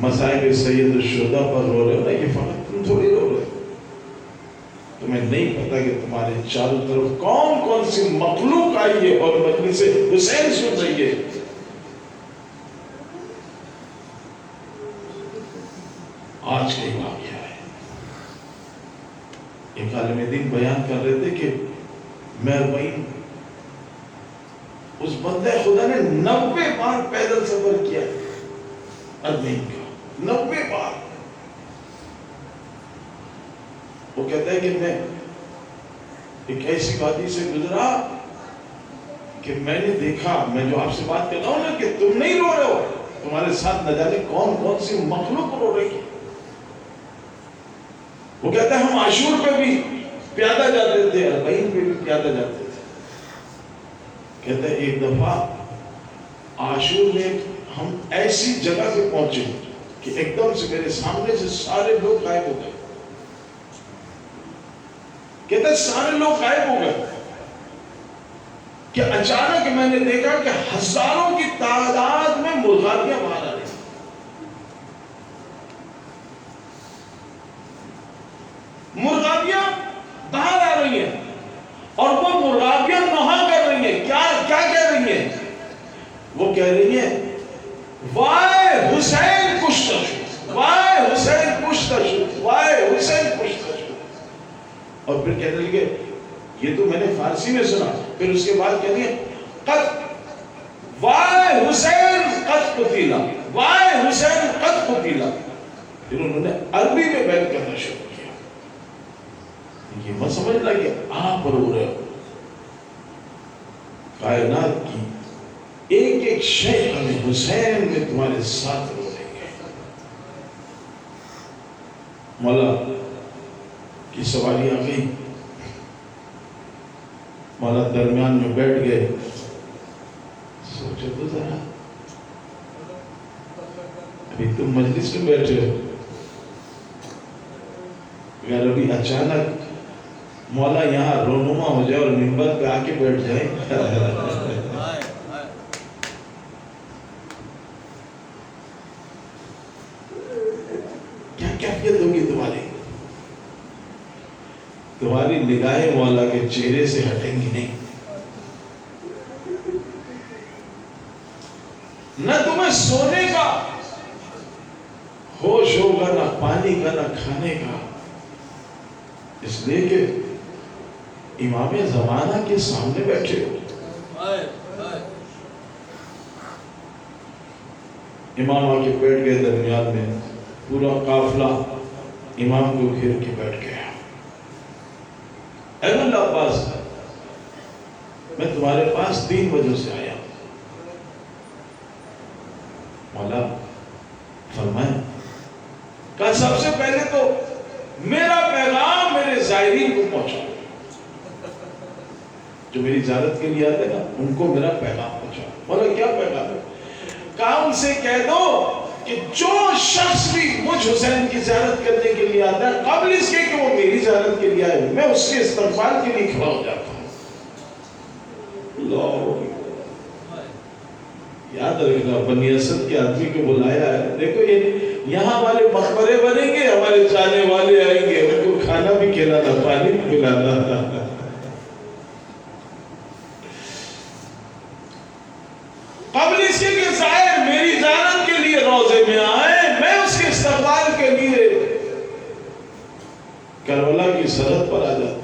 مصائب سید الشہداء پر رو رہے ہو نا، یہ فقط تم تھوڑی رو رہے ہو، تمہیں نہیں پتا کہ تمہارے چاروں طرف کون کون سی مخلوق آئی ہے اور مجلس حسین سن رہی ہے۔ آج کا ہی واقعہ ہے، ایک عالم دین بیان کر رہے تھے کہ میں 40 اس بندے خدا نے 90 بار پیدل سفر کیا، 40 کا 90 بار۔ وہ کہتا ہے کہ میں ایک ایسی وادی سے گزرا کہ میں نے دیکھا، میں جو آپ سے بات کر رہا ہوں نا کہ تم نہیں رو رہے ہو، تمہارے ساتھ نہ جانے کون کون سی مخلوق رو رہی ہے۔ وہ کہتا ہے ہم عاشور پہ بھی پیادہ جاتے تھے، 40 پہ بھی پیادہ جاتے تھے۔ کہتا ہے ایک دفعہ عاشور میں ہم ایسی جگہ پہ پہنچے کہ ایک دم سے میرے سامنے سے سارے لوگ غائب ہو گئے۔ کہتا ہے سارے لوگ غائب ہو گئے کہ اچانک میں نے دیکھا کہ ہزاروں کی تعداد میں مرغابیاں باہر آ رہی ہیں۔ مرغابیاں باہر آ رہی ہیں اور وہ مرغابیاں نہا کر رہی ہیں۔ کیا کہہ رہی ہیں؟ وہ کہہ رہی ہیں وائے حسین کشتہ شد، وائے حسین کشتہ شد، وائے حسین کشتہ شد۔ اور پھر کہنے لگے، یہ تو میں نے فارسی میں سنا، پھر اس کے بعد کہتے ہیں قد وائے حسین قد قتیلا، وائے حسین قد قتیلا۔ پھر انہوں نے عربی میں بیان کرنا شروع کیا۔ یہ مت سمجھنا کہ آپ رو رہے ہو، کائنات کی ایک ایک شے ہمیں حسین میں تمہارے ساتھ رو رہی ہے۔ مولا کی سواری آ گئی، مولا درمیان میں بیٹھ گئے۔ سوچو تو ذرا، ابھی تم مجلس میں بیٹھے ہو، اگر ابھی اچانک مولا یہاں رونما ہو جائے اور منبر پہ آ کے بیٹھ جائے، کیا کیفیت ہوگی تمہاری؟ تمہاری نگاہیں مولا کے چہرے سے ہٹیں گی نہیں، نہ تمہیں سونے کا ہوش ہوگا، نہ پانی کا، نہ کھانے کا، اس لیے کہ امام زمانہ کے سامنے بیٹھے ہو۔ امام آ کے بیٹھ گئے درمیان میں، پورا قافلہ امام کو گھیر کے بیٹھ گیا۔ اے اللہ عباس، میں تمہارے پاس 3 وجہ سے آیا۔ مولا فرمائے کہ سب سے پہلے تو میرا پیغام میرے زائرین کو پہنچاؤ، جو میری زیارت کے لیے آتے نا ان کو میرا پیغام پہنچاؤ۔ مولا کیا پیغام ہے؟ کہا ان سے کہہ دو کہ جو شخص بھی مجھ حسین کی زیارت کرنے کے لیے آتا ہے، قبل اس کے کہ وہ میری زیارت کے لیے آئے، میں اس کے استقبال کے لیے کھڑا ہو جاتا ہوں۔ اللہ یاد رکھنا، بنی اسد کے آدمی کو بلایا ہے، دیکھو یہ یہاں والے مقبرے بنیں گے، ہمارے جانے والے آئیں گے، ان کو کھانا بھی کھلانا، پانی بھی پلانا۔ قبل اس کے کہ زائر میری زیارت کے لیے روضے میں آئے، میں اس کے استقبال کے لیے کربلا کی سرحد پر آ جاتا ہوں۔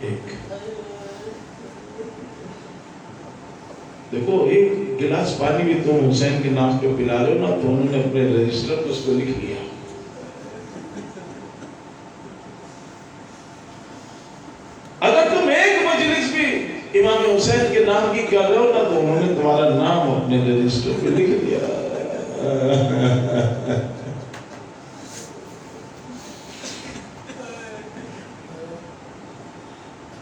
ایک دیکھو، ایک گلاس پانی بھی تم حسین کے نام پہ پلا رہے ہو نا، تو انہوں نے اپنے رجسٹر پر اس کو لکھ لیا۔ اگر تم ایک مجلس بھی امام حسین کے نام کی کر رہے ہو نا، تو انہوں نے تمہارا نام اپنے رجسٹر پہ لکھ دیا۔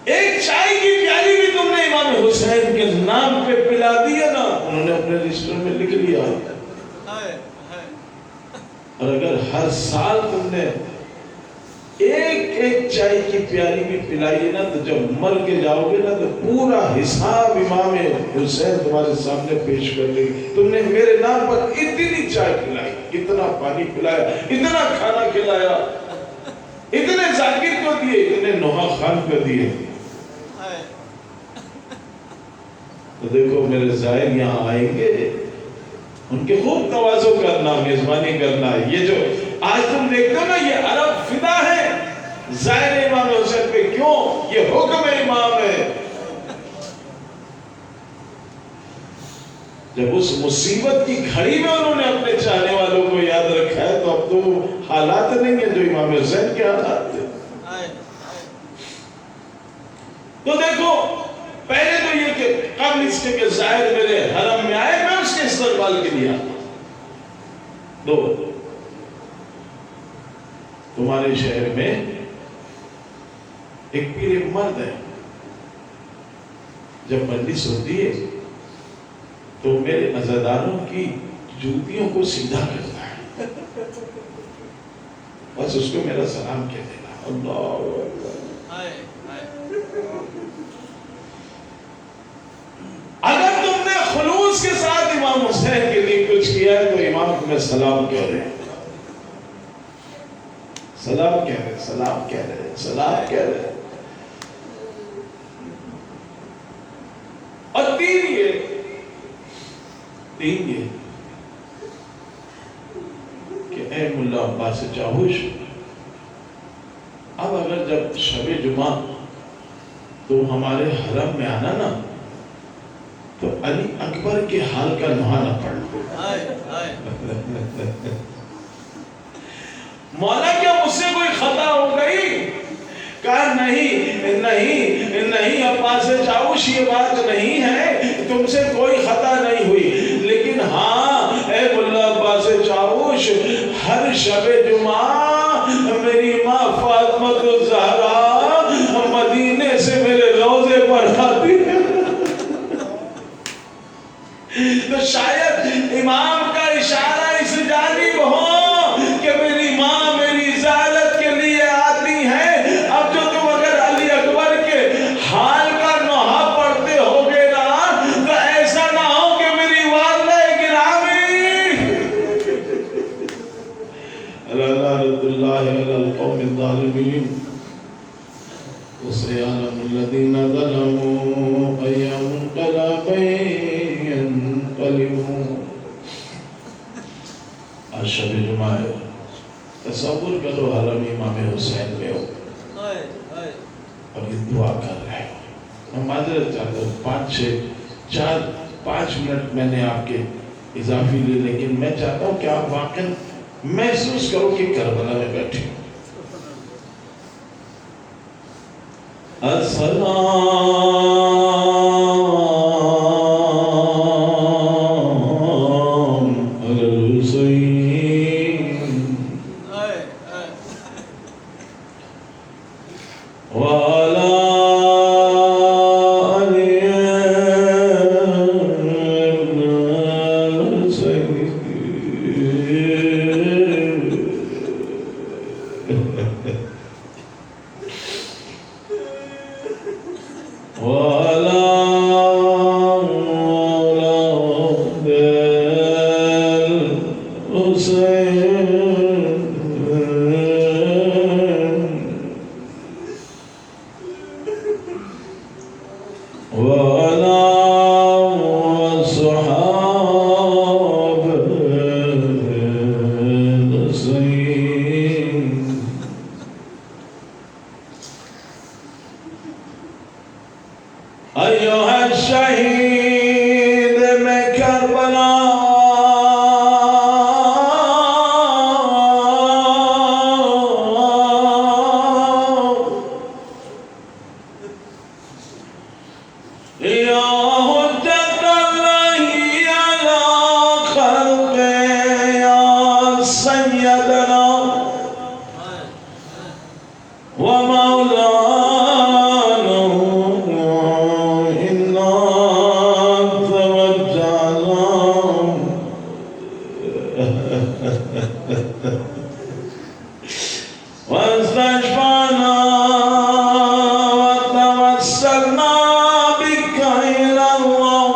ایک چائے کی پیالی بھی تم نے امام حسین کے نام پہ پلا دیا نا، انہوں نے اپنے رجسٹر میں لکھ لیا۔ اور اگر ہر سال تم نے ایک چائے کی پیالی بھی پلائی نا، تو جب مر کے جاؤ گے نا تو پورا حساب امام حسین تمہارے سامنے پیش کر لے گی۔ تم نے میرے نام پر اتنی چائے پلائی، اتنا پانی پلایا، اتنا کھانا کھلایا، اتنے ذاکر کو دیے، اتنے نوحہ خان کو دیے۔ تو دیکھو میرے زائر یہاں آئیں گے، ان کے خوب تواضع کرنا، میزبانی کرنا۔ یہ جو آج تم دیکھتے ہو نا، یہ عرب فدا ہے زائر امام حسین پہ۔ کیوں؟ یہ حکم امام ہے۔ جب اس مصیبت کی گھڑی میں انہوں نے اپنے چاہنے والوں کو یاد رکھا ہے، تو اب تو حالات نہیں ہیں جو امام حسین کے حالات تھے۔ تو دیکھو، پہلے تو یہ کہ قبل اس کے کہ زائر میرے حرم میں آئے، میں اس کے استقبال کے لیے آتا ہوں۔ 2، تمہارے شہر میں ایک پیر مرد ہے، جب مجلس ہوتی ہے تو میرے عزاداروں کی جوتیوں کو سیدھا کرتا ہے، بس اس کو میرا سلام کہہ دینا۔ اللہ اگر تم نے خلوص کے ساتھ امام حسین کے لیے کچھ کیا ہے تو امام تمہیں سلام کہہ رہے ہیں، سلام کہہ رہے ہیں، سلام کہہ رہے ہیں، سلام کہہ رہے ہیں۔ اور 3 یہ کہ اے ملا عباس چاوش، اب اگر جب شب جمعہ تو ہمارے حرم میں آنا نا، تو علی اکبر کے حال کا نوحہ نہ پڑھنا۔ مولا کیا مجھ سے کوئی خطا ہو گئی؟ کہا نہیں عباس چاوش، یہ بات نہیں ہے، تم سے کوئی خطا نہیں ہوئی، لیکن ہاں اے ملا عباس چاوش، ہر شب جمعہ میری ماں فاطمہ الزہرا مدینے سے میرے روضے پر آتی ہے، تو شاید امام کا اشارہ اس جانب ہو کہ میری ماں میری زیارت کے لیے آتی ہے۔ اب جو تم اگر علی اکبر کے حال کا نوحہ پڑھتے ہوگے نا، تو ایسا نہ ہو کہ میری والدہ گرامی لعنت اللہ علی القوم الظالمین وسيعلم الذين ظلموا أي منقلب ينقلبون۔ آج شب جمعہ ہے، تصور کرو حرم امام حسین میں ہو اور یہ دعا کر رہے ہو۔ ہم معذرت چاہتے ہیں 5 6 4 5 منٹ میں نے آپ کے اضافی لیے، لیکن میں چاہتا ہوں کہ آپ واقعا محسوس کرو کہ کربلا میں بیٹھے ہو. ایوہ الشہید میں کربلا یا حجت اللہ علی خلق یا سیدنا ومولانا واستشفعنا وتوسلنا بك إلى الله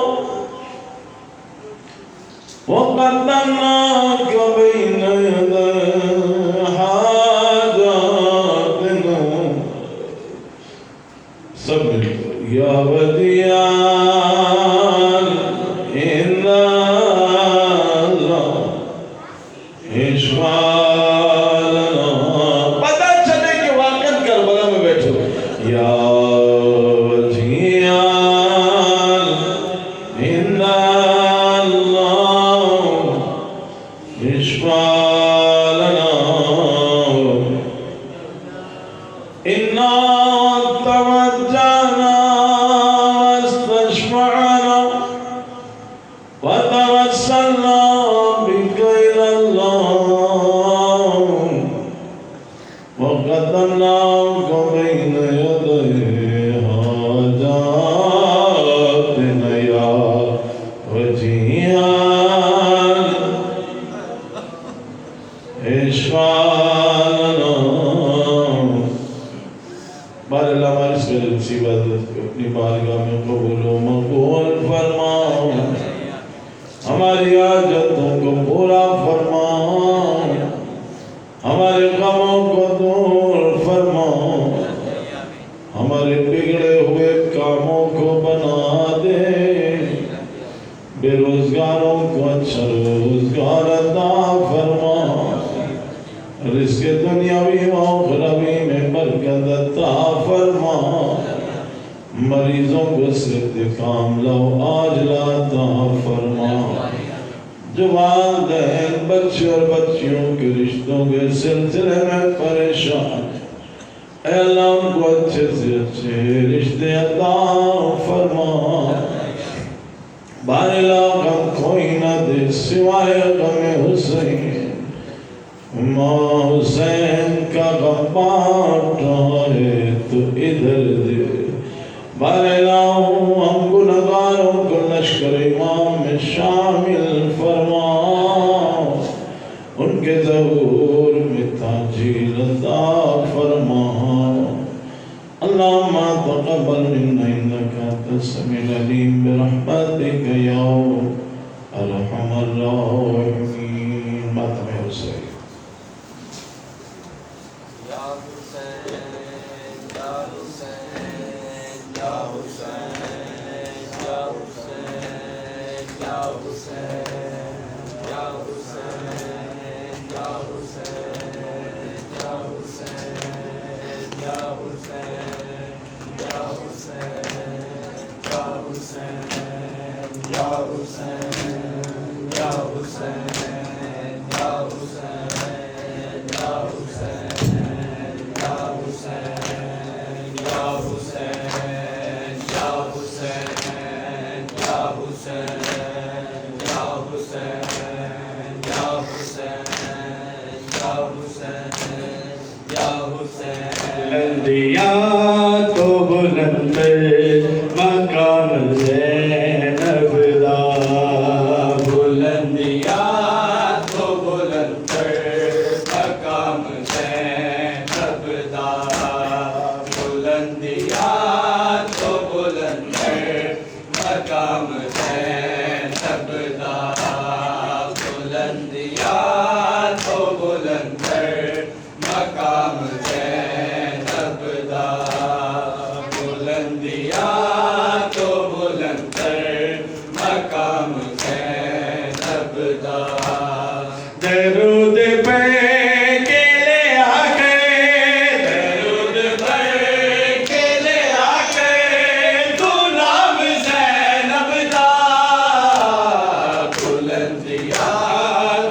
وقدمناك بين يدي حاجاتنا صبر يا وديع إلا الله اشفع اپنی بارگاہ میں قبول و مقبول فرماؤ، ہماری حاجتوں کو پورا فرماؤ، ہمارے غموں کو دور فرماؤ، ہمارے بگڑے ہوئے کاموں کو بنا دے، بے روزگاروں کو اچھا روزگار عطا فرماؤ، رزق دنیاوی و اخروی میں برکت عطا فرماؤ، مریضوں کو صحت کاملہ و عاجلہ عطا فرماؤ، جو والدین بچے اور بچیوں کے رشتوں کے سلسلے میں پریشان، اے اللہ ان کو اچھے سے اچھے رشتے عطا فرماؤ، بارے لا غم کوئی نہ دے سوائے غم حسین، ماں حسین کا غم بانٹا ہے تو ادھر دے، بارے لاؤں ہم گناہگاروں کو لشکر امام میں شامل فرماؤ، ان کے ظہور میں تاجیل عطا فرماؤ، اللہم تقبل منا انکا انت السمیع العلیم برحمتک یا ارحم الراحمین. ماتم حسین. یا حسین یا حسین یا حسین یا حسین یا حسین یا حسین یا حسین یا حسین یا حسین یا حسین یا حسین یا حسین بلندیاں تو بلند مقام زینب دا بلندیاں تو بلند مقام زینب دا بلندیاں تو بلند مقام زینب دا بلندیاں تو بلند مقام زینب دا بلندیاں تو بلند مقام زینب دا درود پہ کے لے آکے درود پڑھ کے لے آکے تو نام زینب دا بلندیاں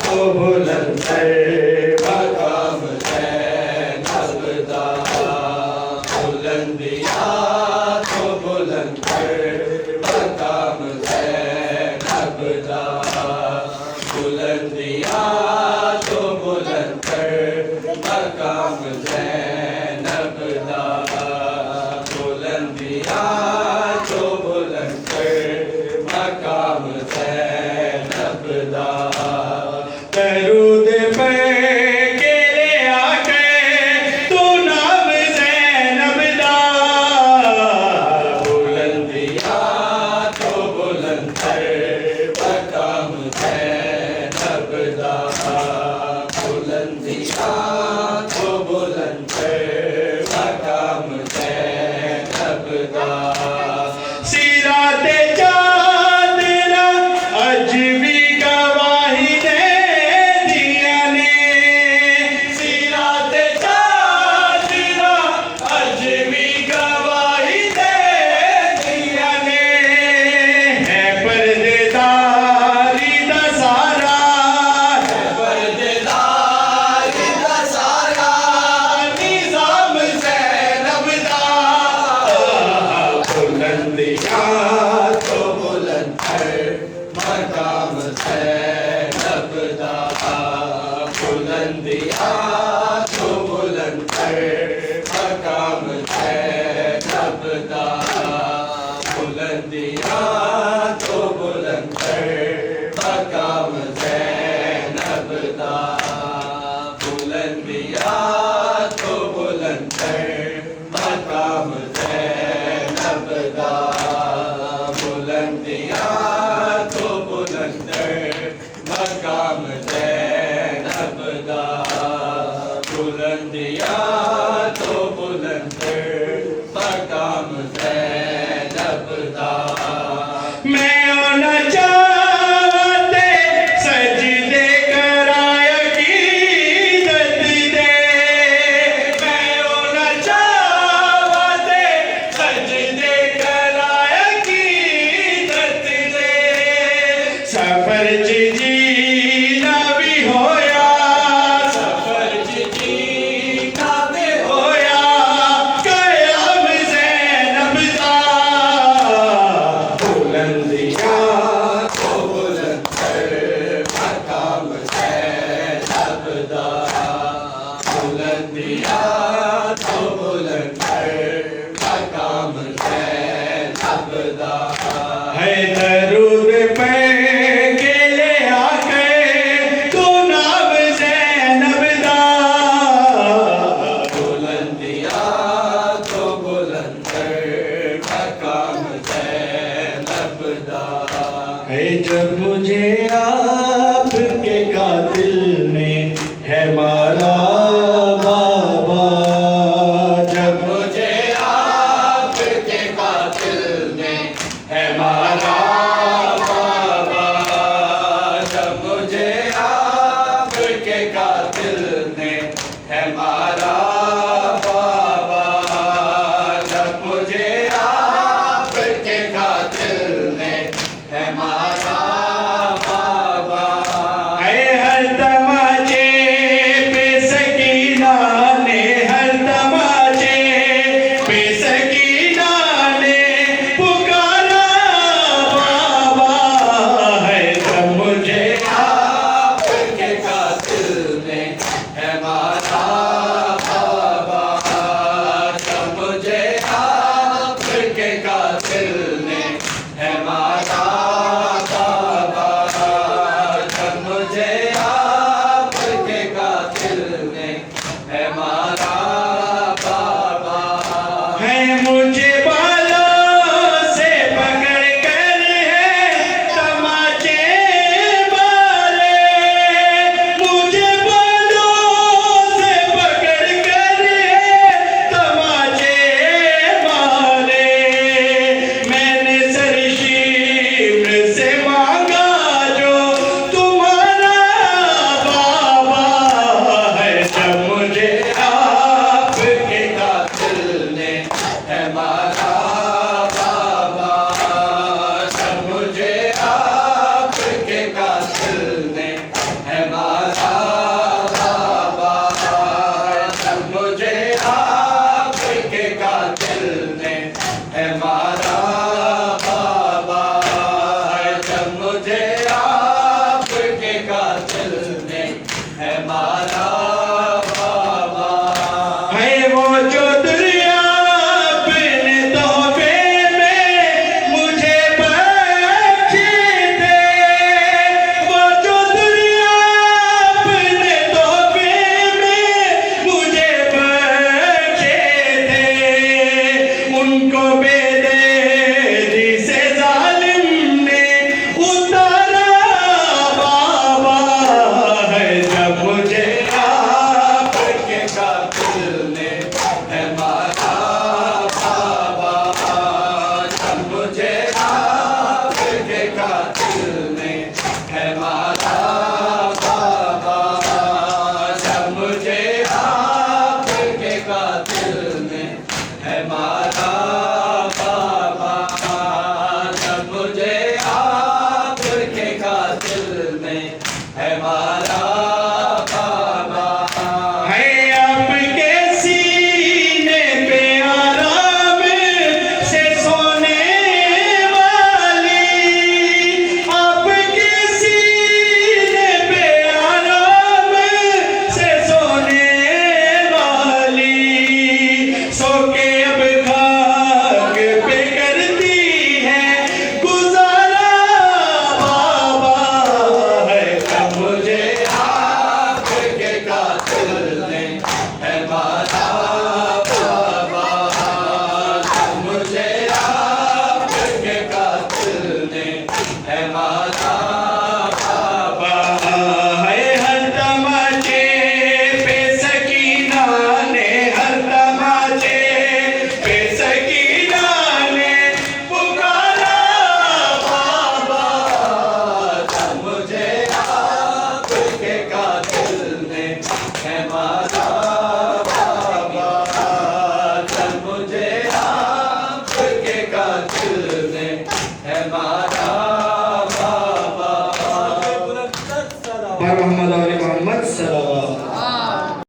تو بلند مقام زینب دا بلندیاں تو بلند مقام زینب دا بلندیاں تو بلند مقام زینب دا بلندیاں تو بلند مقام زینب دا درود پہ کے لے آکے تو نام زینب دا بلندیاں تو بلند مقام زینب دا بلندیاں تو بلند مقام زینب دا سیرات چاندنا اج بھی گواہی دے دیا نے سیرات چاندنا اج بھی گواہی دے دیا نے ہے پردیداری دا سارا پردیداری دا سارا نظام زینب دا بلندیاں تو بلند مقام زینب دا بلندیاں تو بلند مقام زینب دا بلندیاں تو بلند مقام زینب دا بلندیاں تو بلند مقام زینب دا بلندیاں تو بلند مقام زینب دا بلندیاں تو بلند مقام زینب دا میں ہونا چاہتے سجدے کرائے عقیدت دے میں ہونا چاہتے سجدے کرائے عقیدت دے سفر جینا بھی ہویا سفر جینا بھی ہویا قیام زینب دا بلندیاں تو بلند مقام زینب دا بلندیاں تو بلند مقام زینب دا ہے درود پہ کے لے آکے تو نام زینب دا بلندیاں تو بلند مقام زینب دا ہے جب مجھے آپ کے قاتل نے ہے مارا بابا جب مجھے آپ کے قاتل نے ہے مارا